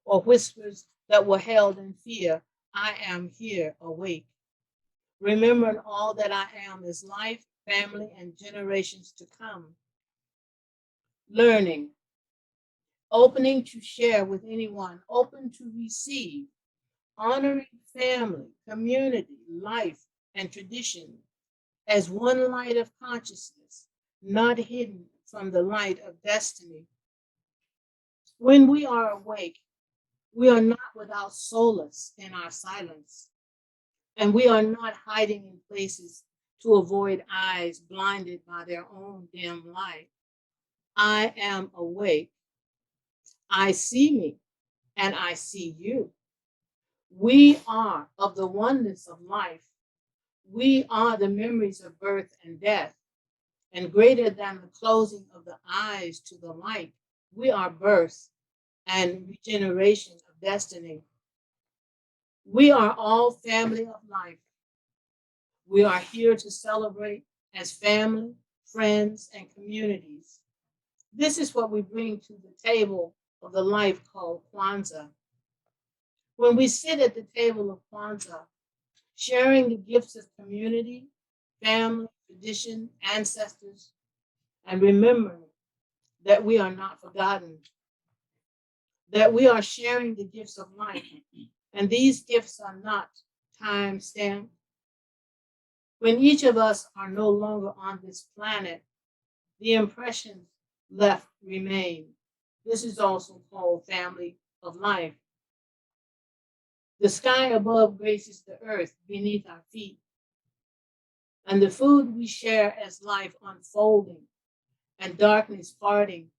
or whispers that were held in fear. I am here awake, remembering all that I am is life, family, and generations to come. Learning, opening to share with anyone, open to receive, honoring family, community, life, and tradition as one light of consciousness, not hidden from the light of destiny. When we are awake, we are not without solace in our silence, and we are not hiding in places to avoid eyes blinded by their own dim light. I am awake. I see me, and I see you. We are of the oneness of life. We are the memories of birth and death, and greater than the closing of the eyes to the light, we are birth and regeneration of destiny. We are all family of life. We are here to celebrate as family, friends, and communities. This is what we bring to the table of the life called Kwanzaa. When we sit at the table of Kwanzaa, sharing the gifts of community, family, tradition, ancestors, and remembering that we are not forgotten, that we are sharing the gifts of life, and these gifts are not time-stamped. When each of us are no longer on this planet, the impressions left remain. This is also called family of life. The sky above graces the earth beneath our feet, and the food we share as life unfolding and darkness parting,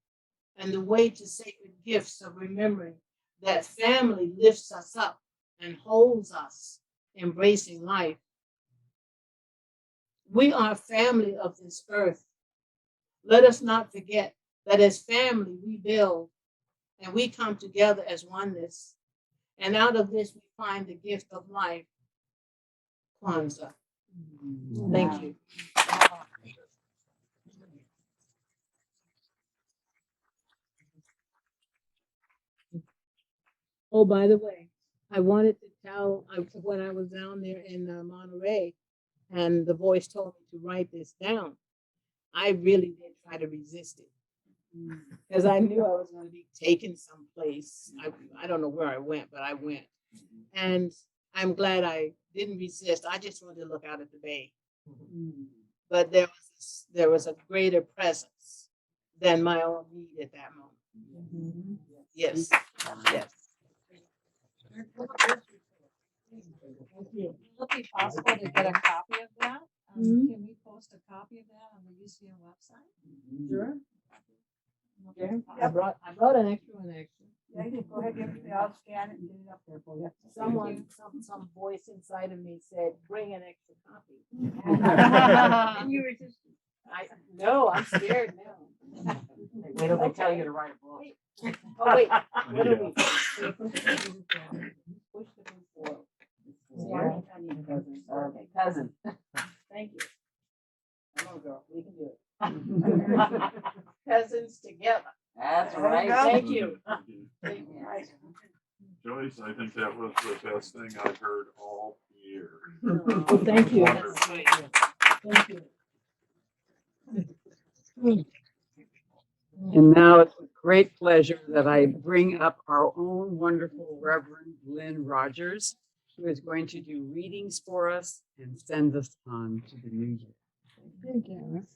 and the way to sacred gifts of remembering that family lifts us up and holds us, embracing life. We are family of this earth. Let us not forget that as family we build and we come together as oneness. And out of this we find the gift of life, Kwanzaa. Thank you. Oh, by the way, I wanted to tell when I was down there in Monterey, and the voice told me to write this down. I really did try to resist it because I knew I was going to be taken someplace. I don't know where I went, but I went, and I'm glad I didn't resist. I just wanted to look out at the bay, but there was a greater presence than my own need at that moment. Yes, yes. Will it be possible to get a copy of that? Mhm. Can we post a copy of that on the UCM website? Sure. Okay. I brought an extra one actually. Yeah, go ahead, give it to me. I'll scan it and get it up there for you. Some voice inside of me said, "Bring an extra copy." And you resisted. No, I'm scared now. Wait till they tell you to write a book. Oh wait, what do we? Push the forward. Yeah. Okay, cousin. Thank you. Come on, girl, we can do it. Cousins together. That's There you right. go. Thank you. Joyce, I think that was the best thing I've heard all year. Well, thank you. Wonderful. Thank you. And now it's with great pleasure that I bring up our own wonderful Reverend Lynn Rogers, who is going to do readings for us and send us on to the new year. Thank you.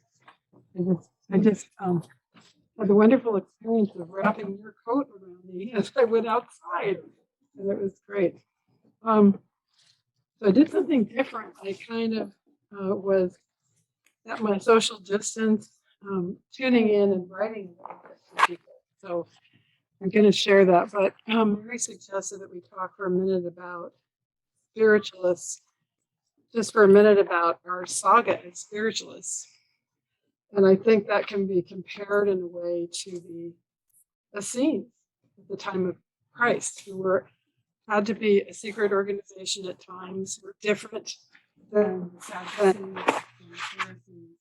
I just had the wonderful experience of wrapping your coat around me as I went outside, and it was great. So I did something different. I kind of was at my social distance, tuning in and writing to people. So I'm going to share that. But Mary suggested that we talk for a minute about spiritualists, just for a minute about our saga as spiritualists. And I think that can be compared in a way to the Essenes at the time of Christ, who had to be a secret organization at times, were different than the Sadducees and the Pharisees.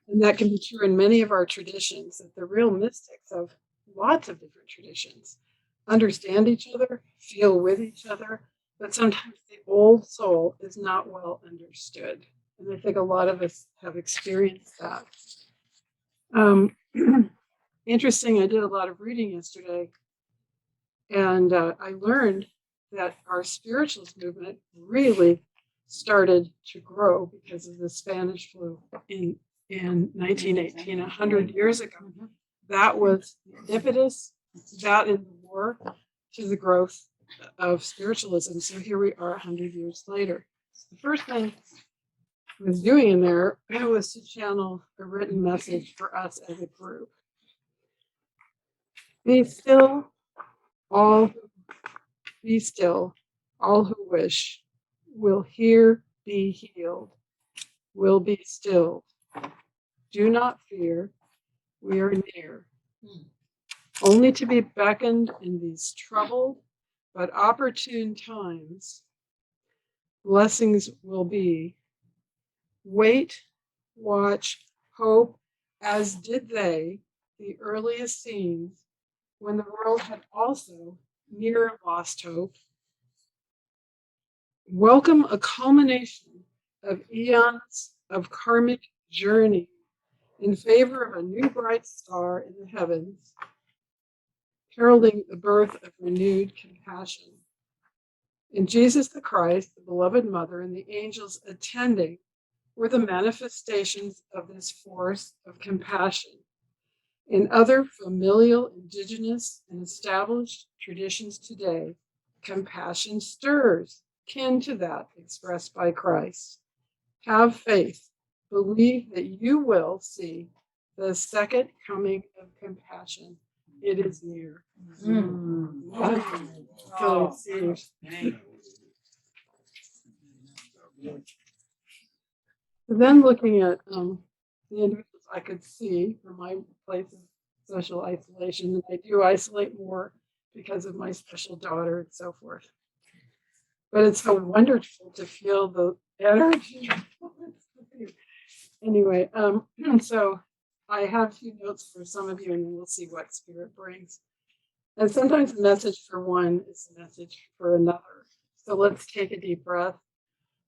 And that can be true in many of our traditions, that the real mystics of lots of different traditions understand each other, feel with each other, but sometimes the old soul is not well understood. And I think a lot of us have experienced that. Interesting, I did a lot of reading yesterday, and I learned that our spiritualist movement really started to grow because of the Spanish flu in 1918, 100 years ago. That was the impetus, that in the war, to the growth of spiritualism. So here we are 100 years later. The first thing I was doing in there was to channel a written message for us as a group. Be still, all who wish, will here be healed, will be stilled. Do not fear, we are near. Only to be beckoned in these troubled but opportune times, blessings will be. Wait, watch, hope, as did they, the earliest scenes, when the world had also near lost hope. Welcome a culmination of eons of karmic journey in favor of a new bright star in the heavens, heralding the birth of renewed compassion. In Jesus the Christ, the beloved mother, and the angels attending were the manifestations of this force of compassion. In other familial, indigenous, and established traditions today, compassion stirs, kin to that expressed by Christ. Have faith, believe that you will see The second coming of compassion. It is near. So, see. Then looking at the individuals I could see from my place of social isolation, and I do isolate more because of my special daughter and so forth. But it's so wonderful to feel the energy. Anyway, so I have a few notes for some of you, and then we'll see what Spirit brings. And sometimes the message for one is the message for another. So let's take a deep breath.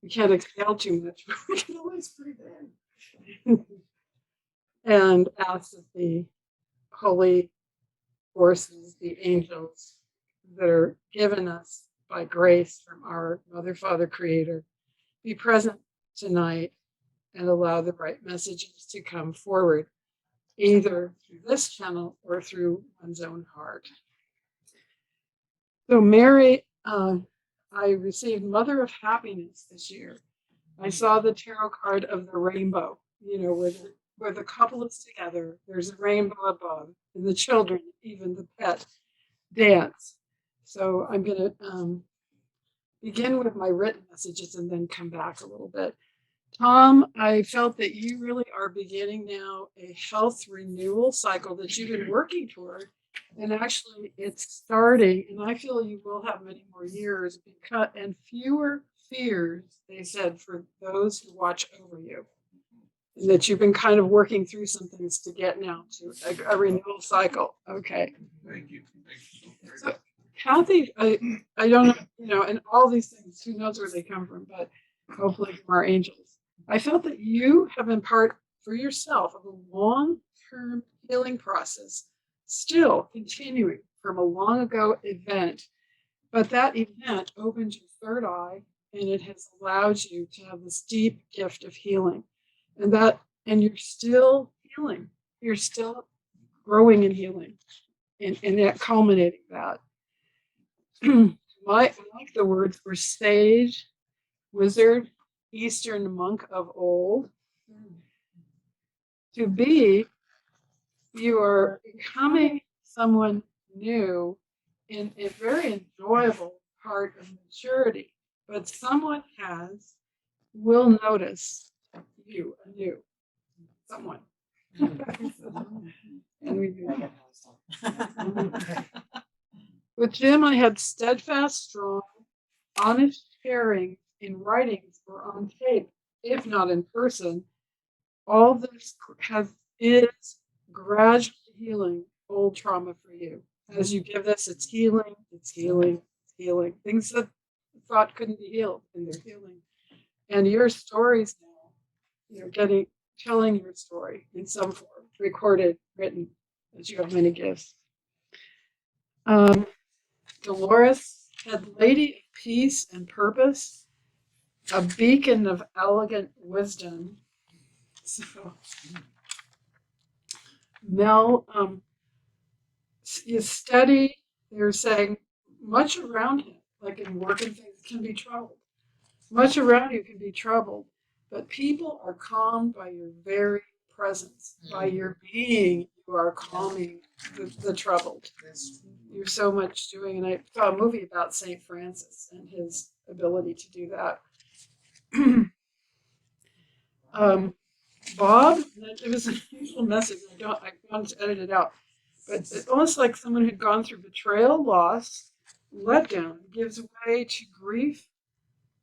We can't exhale too much, but we can always breathe in. And ask that the holy forces, the angels that are given us by grace from our Mother, Father, Creator, be present tonight and allow the right messages to come forward, either through this channel or through one's own heart. So Mary, I received Mother of Happiness this year. I saw the tarot card of the rainbow, where the couple is together, there's a rainbow above, and the children, even the pet, dance. So I'm going to begin with my written messages and then come back a little bit. Tom, I felt that you really are beginning now a health renewal cycle that you've been working toward. And actually, it's starting, and I feel you will have many more years and fewer fears, they said, for those who watch over you. And that you've been kind of working through some things to get now to a renewal cycle. Okay. Thank you. So, Kathy, I don't know, and all these things, who knows where they come from, but hopefully from our angels. I felt that you have been part for yourself of a long-term healing process, still continuing from a long ago event, but that event opened your third eye and it has allowed you to have this deep gift of healing. And you're still healing. You're still growing and healing and that culminating that. I like the words for sage, wizard, Eastern monk of old. To be, you are becoming someone new in a very enjoyable part of maturity, but someone will notice you anew. Someone. And we do that. With Jim, I had steadfast, strong, honest sharing in writings or on tape, if not in person. All this is gradually healing old trauma for you. As you give this, it's healing, it's healing, it's healing. Things that thought couldn't be healed, and they're healing. And your stories now, telling your story in some form, recorded, written, as you have many gifts. Dolores had Lady of Peace and Purpose, a beacon of elegant wisdom. So, Mel, you study, they're saying much around him, like in work and things, can be troubled. Much around you can be troubled, but people are calmed by your very presence. By your being, you are calming the troubled. You're so much doing, and I saw a movie about St. Francis and his ability to do that. Bob, it was an unusual message. I wanted to edit it out, but it's almost like someone who'd gone through betrayal, loss, letdown, gives way to grief,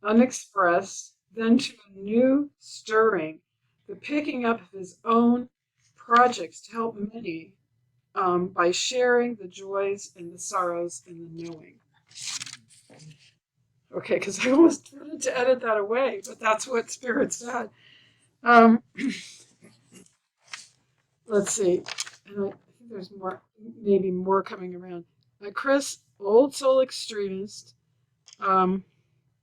unexpressed, then to a new stirring, the picking up of his own projects to help many by sharing the joys and the sorrows and the knowing. Okay, because I almost wanted to edit that away, but that's what Spirit said. Let's see. And I think there's maybe more coming around. Chris, old soul extremist. And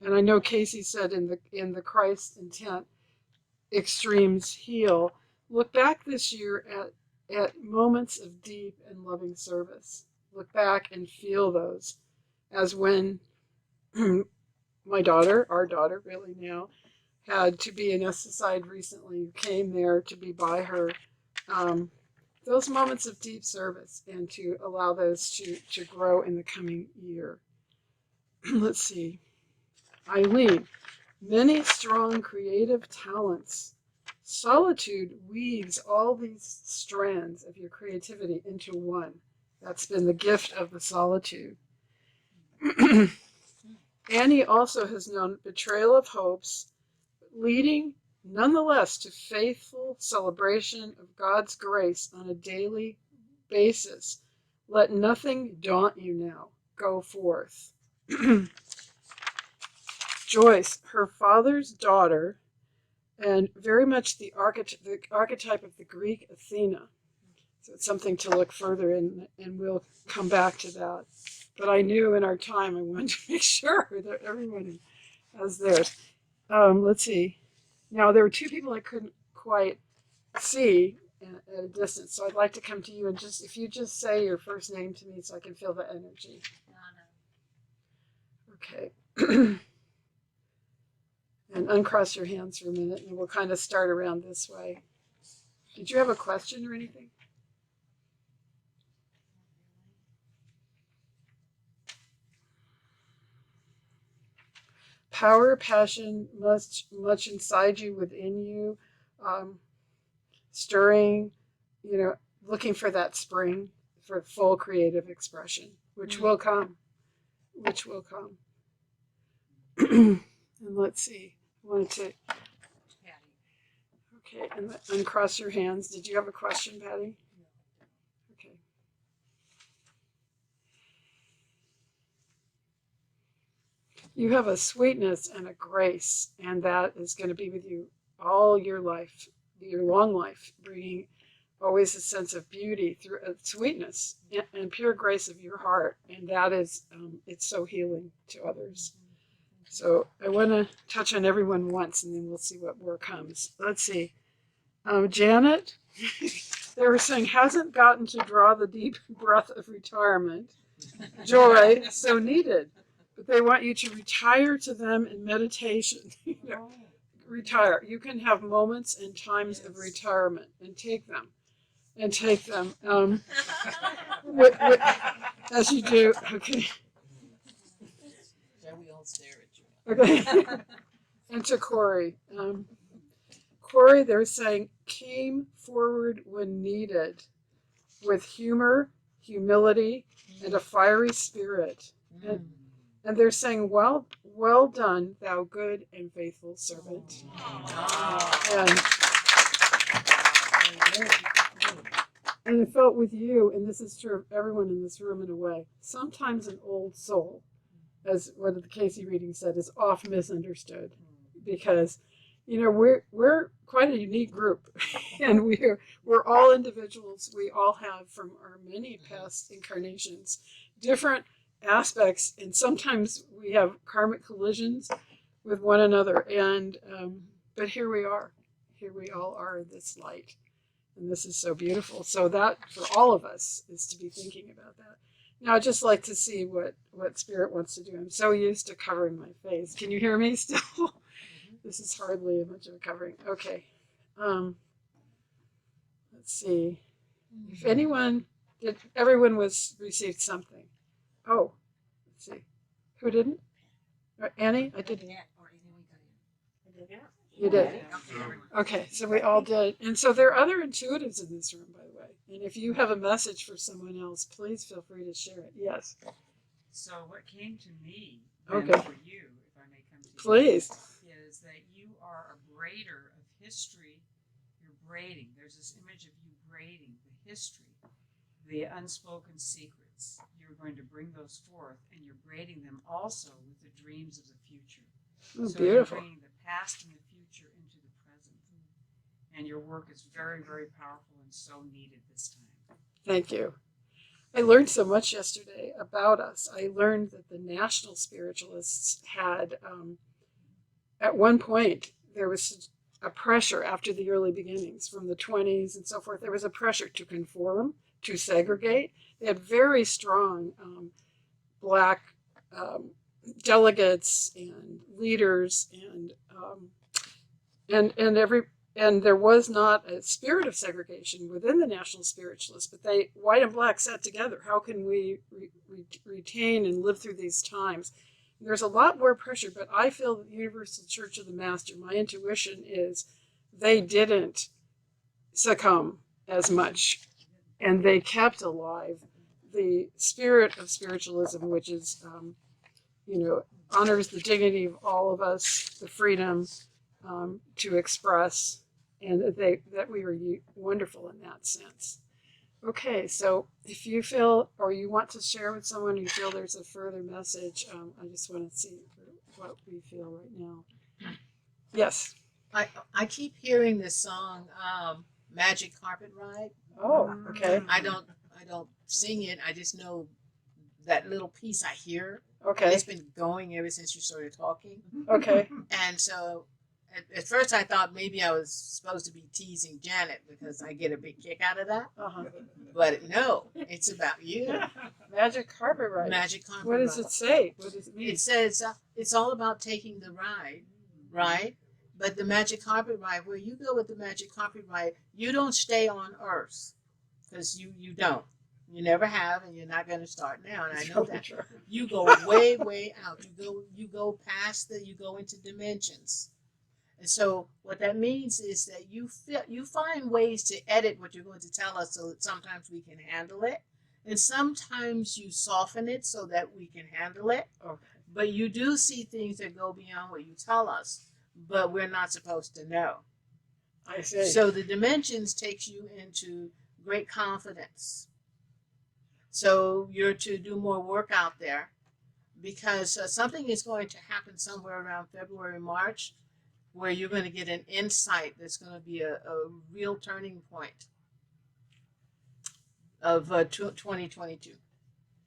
I know Casey said in the Christ intent, extremes heal. Look back this year at moments of deep and loving service. Look back and feel those, as when our daughter really now, had to be anesthetized recently. You came there to be by her those moments of deep service and to allow those to grow in the coming year. Let's see. Eileen, many strong creative talents. Solitude weaves all these strands of your creativity into one. That's been the gift of the solitude. Annie also has known betrayal of hopes, leading nonetheless to faithful celebration of God's grace on a daily basis. Let nothing daunt you now. Go forth. Joyce, her father's daughter, and very much the archetype of the Greek Athena. So it's something to look further in, and we'll come back to that. But I knew in our time I wanted to make sure that everybody has theirs. Let's see. Now, there were two people I couldn't quite see at a distance, so I'd like to come to you and if you just say your first name to me so I can feel the energy. Okay. And uncross your hands for a minute, and we'll kind of start around this way. Did you have a question or anything? Power, passion, much inside you, within you, stirring, looking for that spring for full creative expression, which will come, And let's see, I wanted to, okay, and uncross your hands. Did you have a question, Patty? Okay. You have a sweetness and a grace, and that is going to be with you all your life, your long life, bringing always a sense of beauty through sweetness and pure grace of your heart. And that is, it's so healing to others. So I want to touch on everyone once, and then we'll see what more comes. Let's see. Janet, they were saying, hasn't gotten to draw the deep breath of retirement. Joy, so needed. But they want you to retire to them in meditation. Retire. You can have moments and times of retirement and take them. As you do. Okay. We all stare at you. Okay. And to Corey. Corey, they're saying, came forward when needed with humor, humility, and a fiery spirit. And they're saying, well done, thou good and faithful servant. And I felt with you, and this is true of everyone in this room in a way, sometimes an old soul, as one of the Casey readings said, is oft misunderstood. Because, we're quite a unique group. And we're all individuals. We all have, from our many past incarnations, different aspects, and sometimes we have karmic collisions with one another, and but here we all are in this light, and this is so beautiful. So that for all of us is to be thinking about that. Now I'd just like to see what Spirit wants to do. I'm so used to covering my face. Can you hear me still? This is hardly much of a covering. Okay. Let's see if everyone received something. Oh, let's see. Who didn't? Annie? I did. You did. Okay, so we all did. And so there are other intuitives in this room, by the way. And if you have a message for someone else, please feel free to share it. Yes. So what came to me Okay. for you, if I may come to Please. you, is that you are a braider of history. You're braiding. There's this image of you braiding the history, the unspoken secrets. You're going to bring those forth, and you're braiding them also with the dreams of the future. Oh, so beautiful. You're bringing the past and the future into the present. And your work is very, very powerful and so needed this time. Thank you. I learned so much yesterday about us. I learned that the national spiritualists had, at one point, there was a pressure after the early beginnings from the 20s and so forth. There was a pressure to conform, to segregate. They had very strong Black delegates and leaders, and and there was not a spirit of segregation within the National Spiritualists, but white and black sat together. How can we retain and live through these times? There's a lot more pressure, but I feel that the Universal Church of the Master, my intuition is they didn't succumb as much, and they kept alive the spirit of spiritualism, which is, honors the dignity of all of us, the freedom to express, and that we were wonderful in that sense. Okay, so if you feel or you want to share with someone, you feel there's a further message, I just want to see what we feel right now. Yes. I keep hearing this song, Magic Carpet Ride. Oh, okay. I don't sing it. I just know that little piece I hear. Okay. It's been going ever since you started talking. Okay. And so at first I thought maybe I was supposed to be teasing Janet because I get a big kick out of that. Uh-huh. But no, it's about you. Magic Carpet Ride. Magic Carpet What does Ride. it say? What does it mean? It says it's all about taking the ride, right? But the Magic Carpet Ride, where you go with the Magic Carpet Ride, you don't stay on Earth, because you don't. You never have, and you're not going to start now. And I know that. True. You go way, way out. You go past you go into dimensions. And so what that means is that you find ways to edit what you're going to tell us so that sometimes we can handle it. And sometimes you soften it so that we can handle it. Okay. But you do see things that go beyond what you tell us, but we're not supposed to know. I see. So the dimensions takes you into great confidence. So you're to do more work out there, because something is going to happen somewhere around February, March, where you're going to get an insight that's going to be a real turning point of 2022.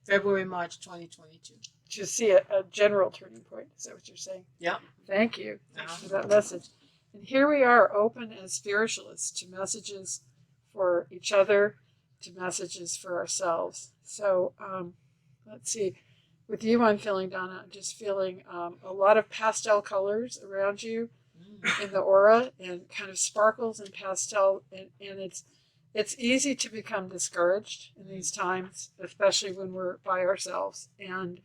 February, March 2022. To see a general turning point. Is that what you're saying? Yep. Thank you. Thanks for that message. And here we are, open as spiritualists to messages for each other, to messages for ourselves. So let's see. With you, I'm feeling, Donna, I'm just feeling a lot of pastel colors around you in the aura, and kind of sparkles and pastel. And it's easy to become discouraged in these times, especially when we're by ourselves. And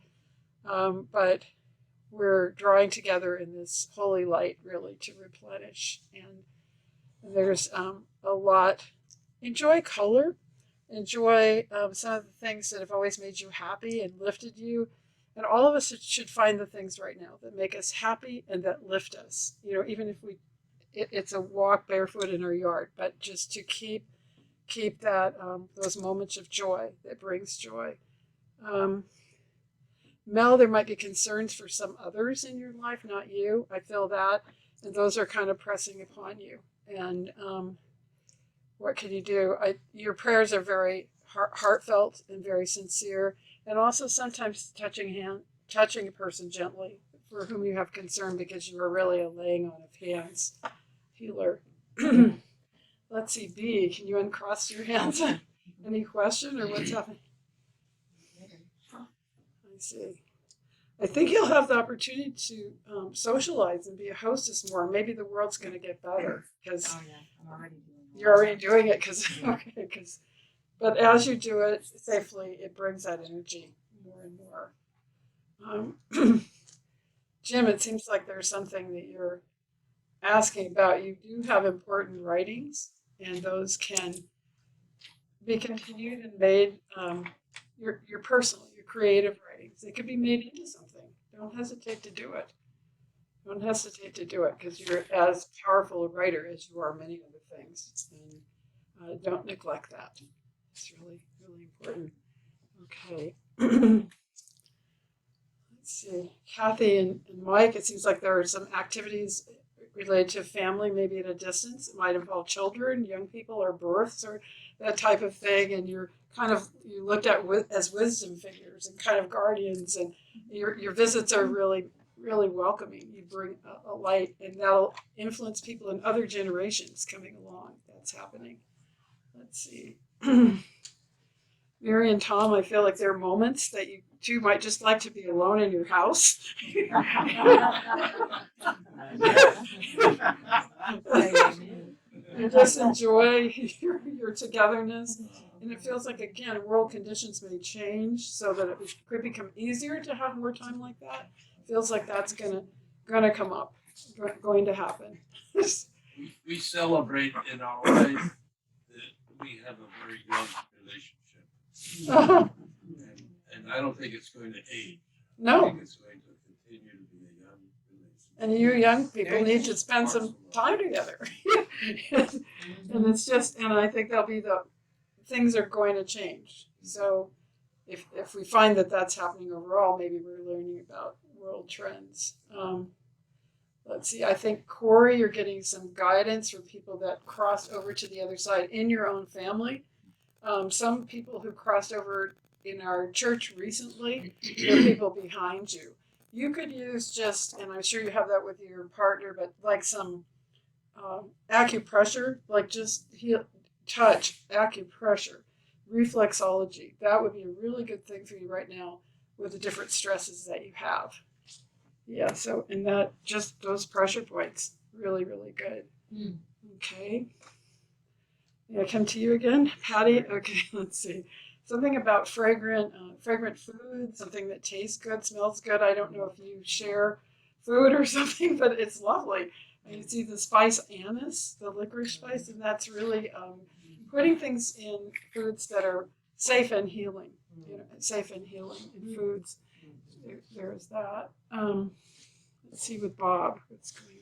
but we're drawing together in this holy light, really, to replenish. And there's a lot. Enjoy color. Enjoy some of the things that have always made you happy and lifted you. And all of us should find the things right now that make us happy and that lift us. Even if it's a walk barefoot in our yard, but just to keep that those moments of joy that brings joy. Mel, there might be concerns for some others in your life, not you. I feel that. And those are kind of pressing upon you. And what can you do? Your prayers are very heartfelt and very sincere. And also sometimes touching a person gently for whom you have concern, because you are really a laying on of hands healer. Let's see, B, can you uncross your hands? Any question or what's happening? I see. I think you'll have the opportunity to socialize and be a hostess more. Maybe the world's going to get better because you're already doing it. But as you do it safely, it brings that energy more and more. Jim, it seems like there's something that you're asking about. You do have important writings, and those can be continued and made your personal, your creative writings. They could be made into something. Don't hesitate to do it. Don't hesitate to do it, because you're as powerful a writer as you are many other things. And don't neglect that. It's really, really important. Okay. Let's see. Kathy and Mike, it seems like there are some activities related to family, maybe at a distance. It might involve children, young people, or births, or that type of thing. And you looked at as wisdom figures and kind of guardians, and your visits are really, really welcoming. You bring a light, and that'll influence people in other generations coming along. That's happening. Let's see. Mary and Tom, I feel like there are moments that you two might just like to be alone in your house. just enjoy your togetherness. And it feels like, again, world conditions may change so that it could become easier to have more time like that. Feels like that's gonna come up, going to happen. We celebrate in our life that we have a very young relationship. And I don't think it's going to age. I No, think it's going to continue to be a young relationship. and you young people need to spend some time together. And it's just, and I think things are going to change. So if we find that that's happening overall, maybe we're learning about world trends. Let's see, I think, Corey, you're getting some guidance for people that crossed over to the other side in your own family. Some people who crossed over in our church recently, there are people behind you. You could use just, and I'm sure you have that with your partner, but like some acupressure, like just touch, acupressure, reflexology. That would be a really good thing for you right now with the different stresses that you have. Yeah, so, and that, just those pressure points, really, really good. Okay. Yeah, come to you again, Patty. Okay, let's see. Something about fragrant food, something that tastes good, smells good. I don't know if you share food or something, but it's lovely. You see the spice anise, the licorice spice, and that's really putting things in foods that are safe and healing. Safe and healing in foods. There's that. Let's see with Bob what's going on.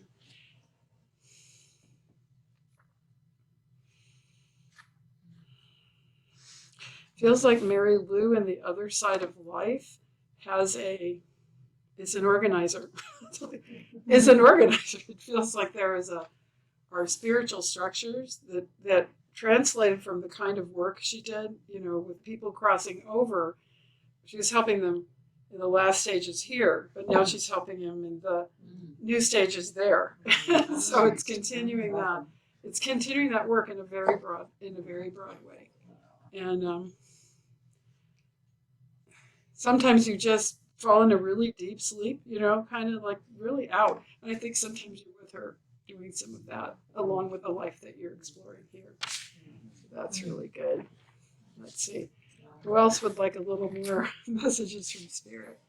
Feels like Mary Lou in the other side of life is an organizer. Is an organizer. It feels like there is our spiritual structures that translated from the kind of work she did, with people crossing over. She was helping them in the last stages here, but now she's helping them in the new stages there. So it's continuing that. It's continuing that work in a very broad way. And sometimes you just fall into really deep sleep, kind of like really out. And I think sometimes you're with her doing some of that along with the life that you're exploring here. So that's really good. Let's see. Who else would like a little more messages from Spirit?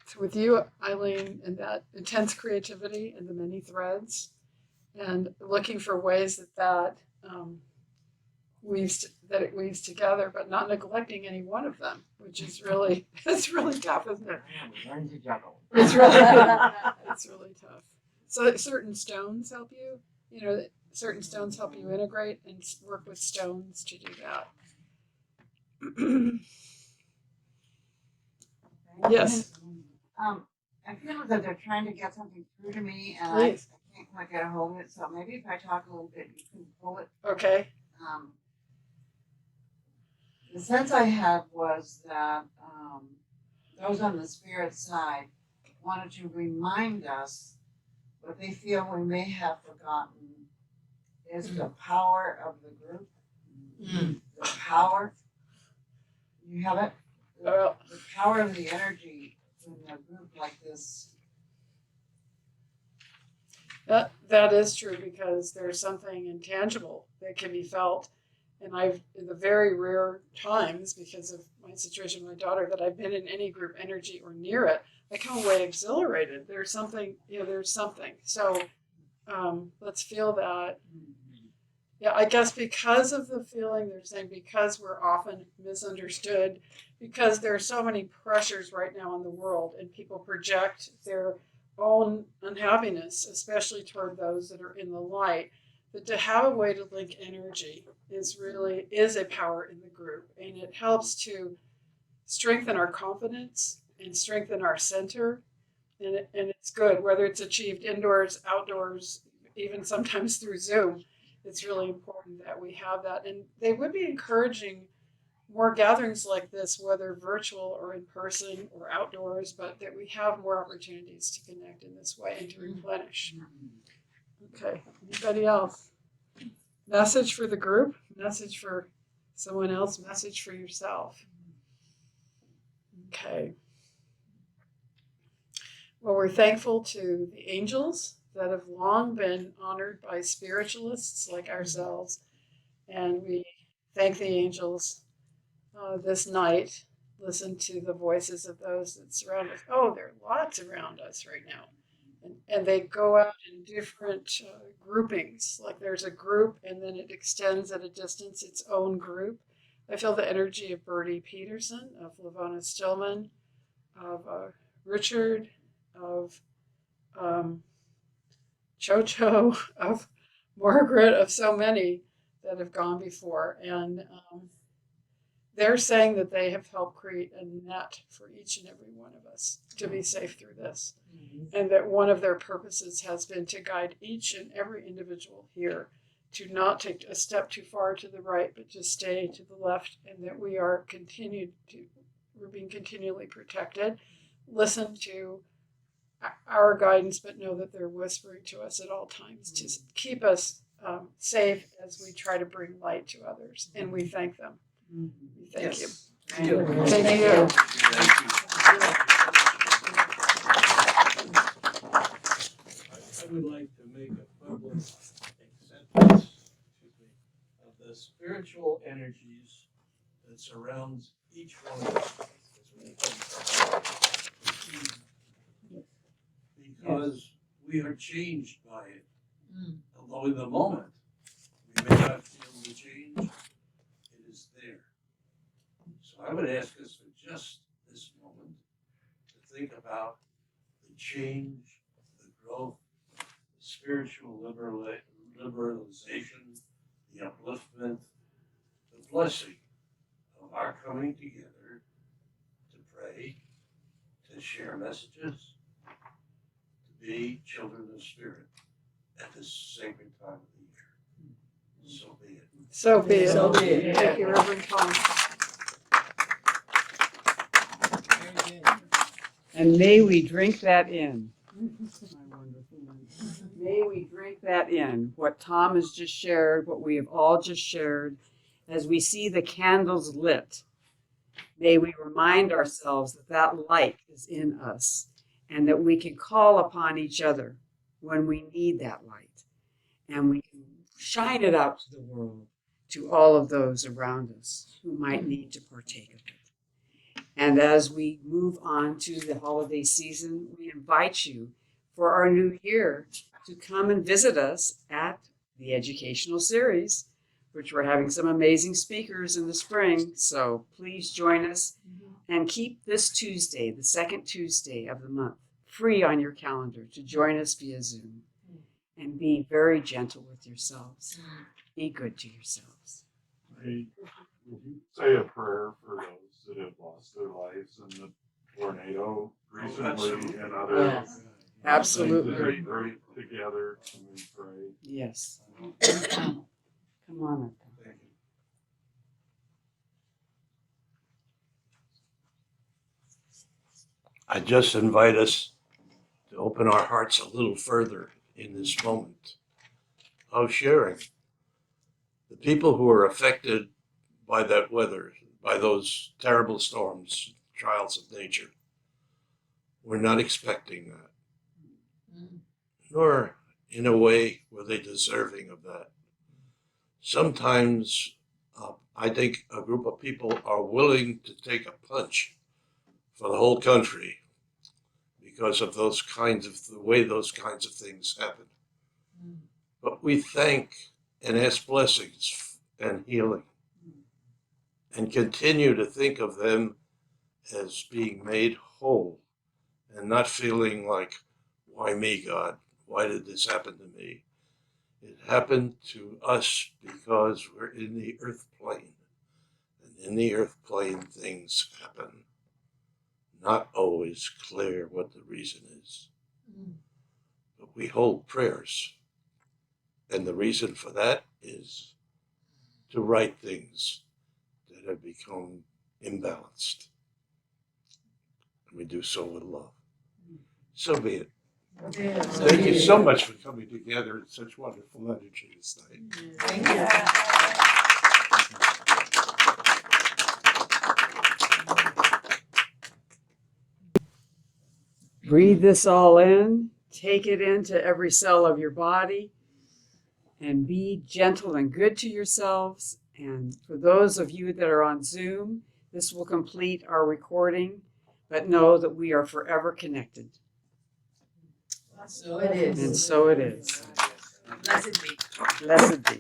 So with you, Eileen, and that intense creativity and the many threads, and looking for ways that it weaves together, but not neglecting any one of them, which is really, it's really tough, isn't it? Learn to juggle. It's really tough. So certain stones help you, certain stones help you integrate and work with stones to do that. Yes. I feel that they're trying to get something through to me, and I can't quite get a hold of it. So maybe if I talk a little bit, you can pull it. Okay. The sense I had was that those on the spirit side wanted to remind us what they feel we may have forgotten is the power of the group. The power. You have it? The power of the energy in a group like this. That is true, because there's something intangible that can be felt. And in the very rare times, because of my situation with my daughter, that I've been in any group energy or near it, I come away exhilarated. There's something, there's something. So let's feel that. Yeah, I guess because of the feeling they're saying, because we're often misunderstood, because there are so many pressures right now in the world, and people project their own unhappiness, especially toward those that are in the light, that to have a way to link energy is a power in the group, and it helps to strengthen our confidence and strengthen our center, and it's good whether it's achieved indoors, outdoors, even sometimes through Zoom. It's really important that we have that, and they would be encouraging more gatherings like this, whether virtual or in person or outdoors, but that we have more opportunities to connect in this way and to replenish. Okay, anybody else? Message for the group, message for someone else, message for yourself. Okay. Well, we're thankful to the angels that have long been honored by spiritualists like ourselves. And we thank the angels this night. Listen to the voices of those that surround us. Oh, there are lots around us right now. And they go out in different groupings. Like there's a group, and then it extends at a distance its own group. I feel the energy of Bertie Peterson, of Lavona Stillman, of Richard, of Chocho, of Margaret, of so many that have gone before. And they're saying that they have helped create a net for each and every one of us to be safe through this. And that one of their purposes has been to guide each and every individual here to not take a step too far to the right, but to stay to the left, and that we're being continually protected. Listen to our guidance, but know that they're whispering to us at all times to keep us safe as we try to bring light to others. And we thank them. We thank you. Thank you. Thank you. I would like to make a public acceptance of the spiritual energies that surrounds each one of us because we are changed by it. Although in the moment we may not feel the change, it is there. So I would ask us for just this moment to think about the change, the growth, the spiritual liberalization, the upliftment, the blessing of our coming together to pray, to share messages, to be children of spirit at this sacred time of the year. So be it. So be it. So be it. Thank you, Reverend Tom. And may we drink that in. My wonderful one. May we drink that in, what Tom has just shared, what we have all just shared, as we see the candles lit. May we remind ourselves that that light is in us and that we can call upon each other when we need that light, and we can shine it out to the world, to all of those around us who might need to partake of it. And as we move on to the holiday season, we invite you for our new year to come and visit us at the educational series, which we're having some amazing speakers in the spring. So please join us and keep this Tuesday, the second Tuesday of the month, free on your calendar to join us via Zoom. And be very gentle with yourselves. Be good to yourselves. Would you say a prayer for those that have lost their lives in the tornado recently and other Yes. Absolutely. things that we pray together and we pray? Yes. Come on up. Thank you. I just invite us to open our hearts a little further in this moment of sharing. The people who are affected by that weather, by those terrible storms, trials of nature, were not expecting that. Nor, in a way, were they deserving of that. Sometimes, I think a group of people are willing to take a punch for the whole country because of the way those kinds of things happen. But we thank and ask blessings and healing and continue to think of them as being made whole and not feeling like, why me, God? Why did this happen to me? It happened to us because we're in the earth plane. And in the earth plane, things happen. Not always clear what the reason is. But we hold prayers. And the reason for that is to right things that have become imbalanced. And we do so with love. So be it. Thank you so much for coming together in such wonderful energy this night. Thank you. Breathe this all in, take it into every cell of your body, and be gentle and good to yourselves. And for those of you that are on Zoom, this will complete our recording, but know that we are forever connected. So it is. And so it is. Blessed be. Blessed be.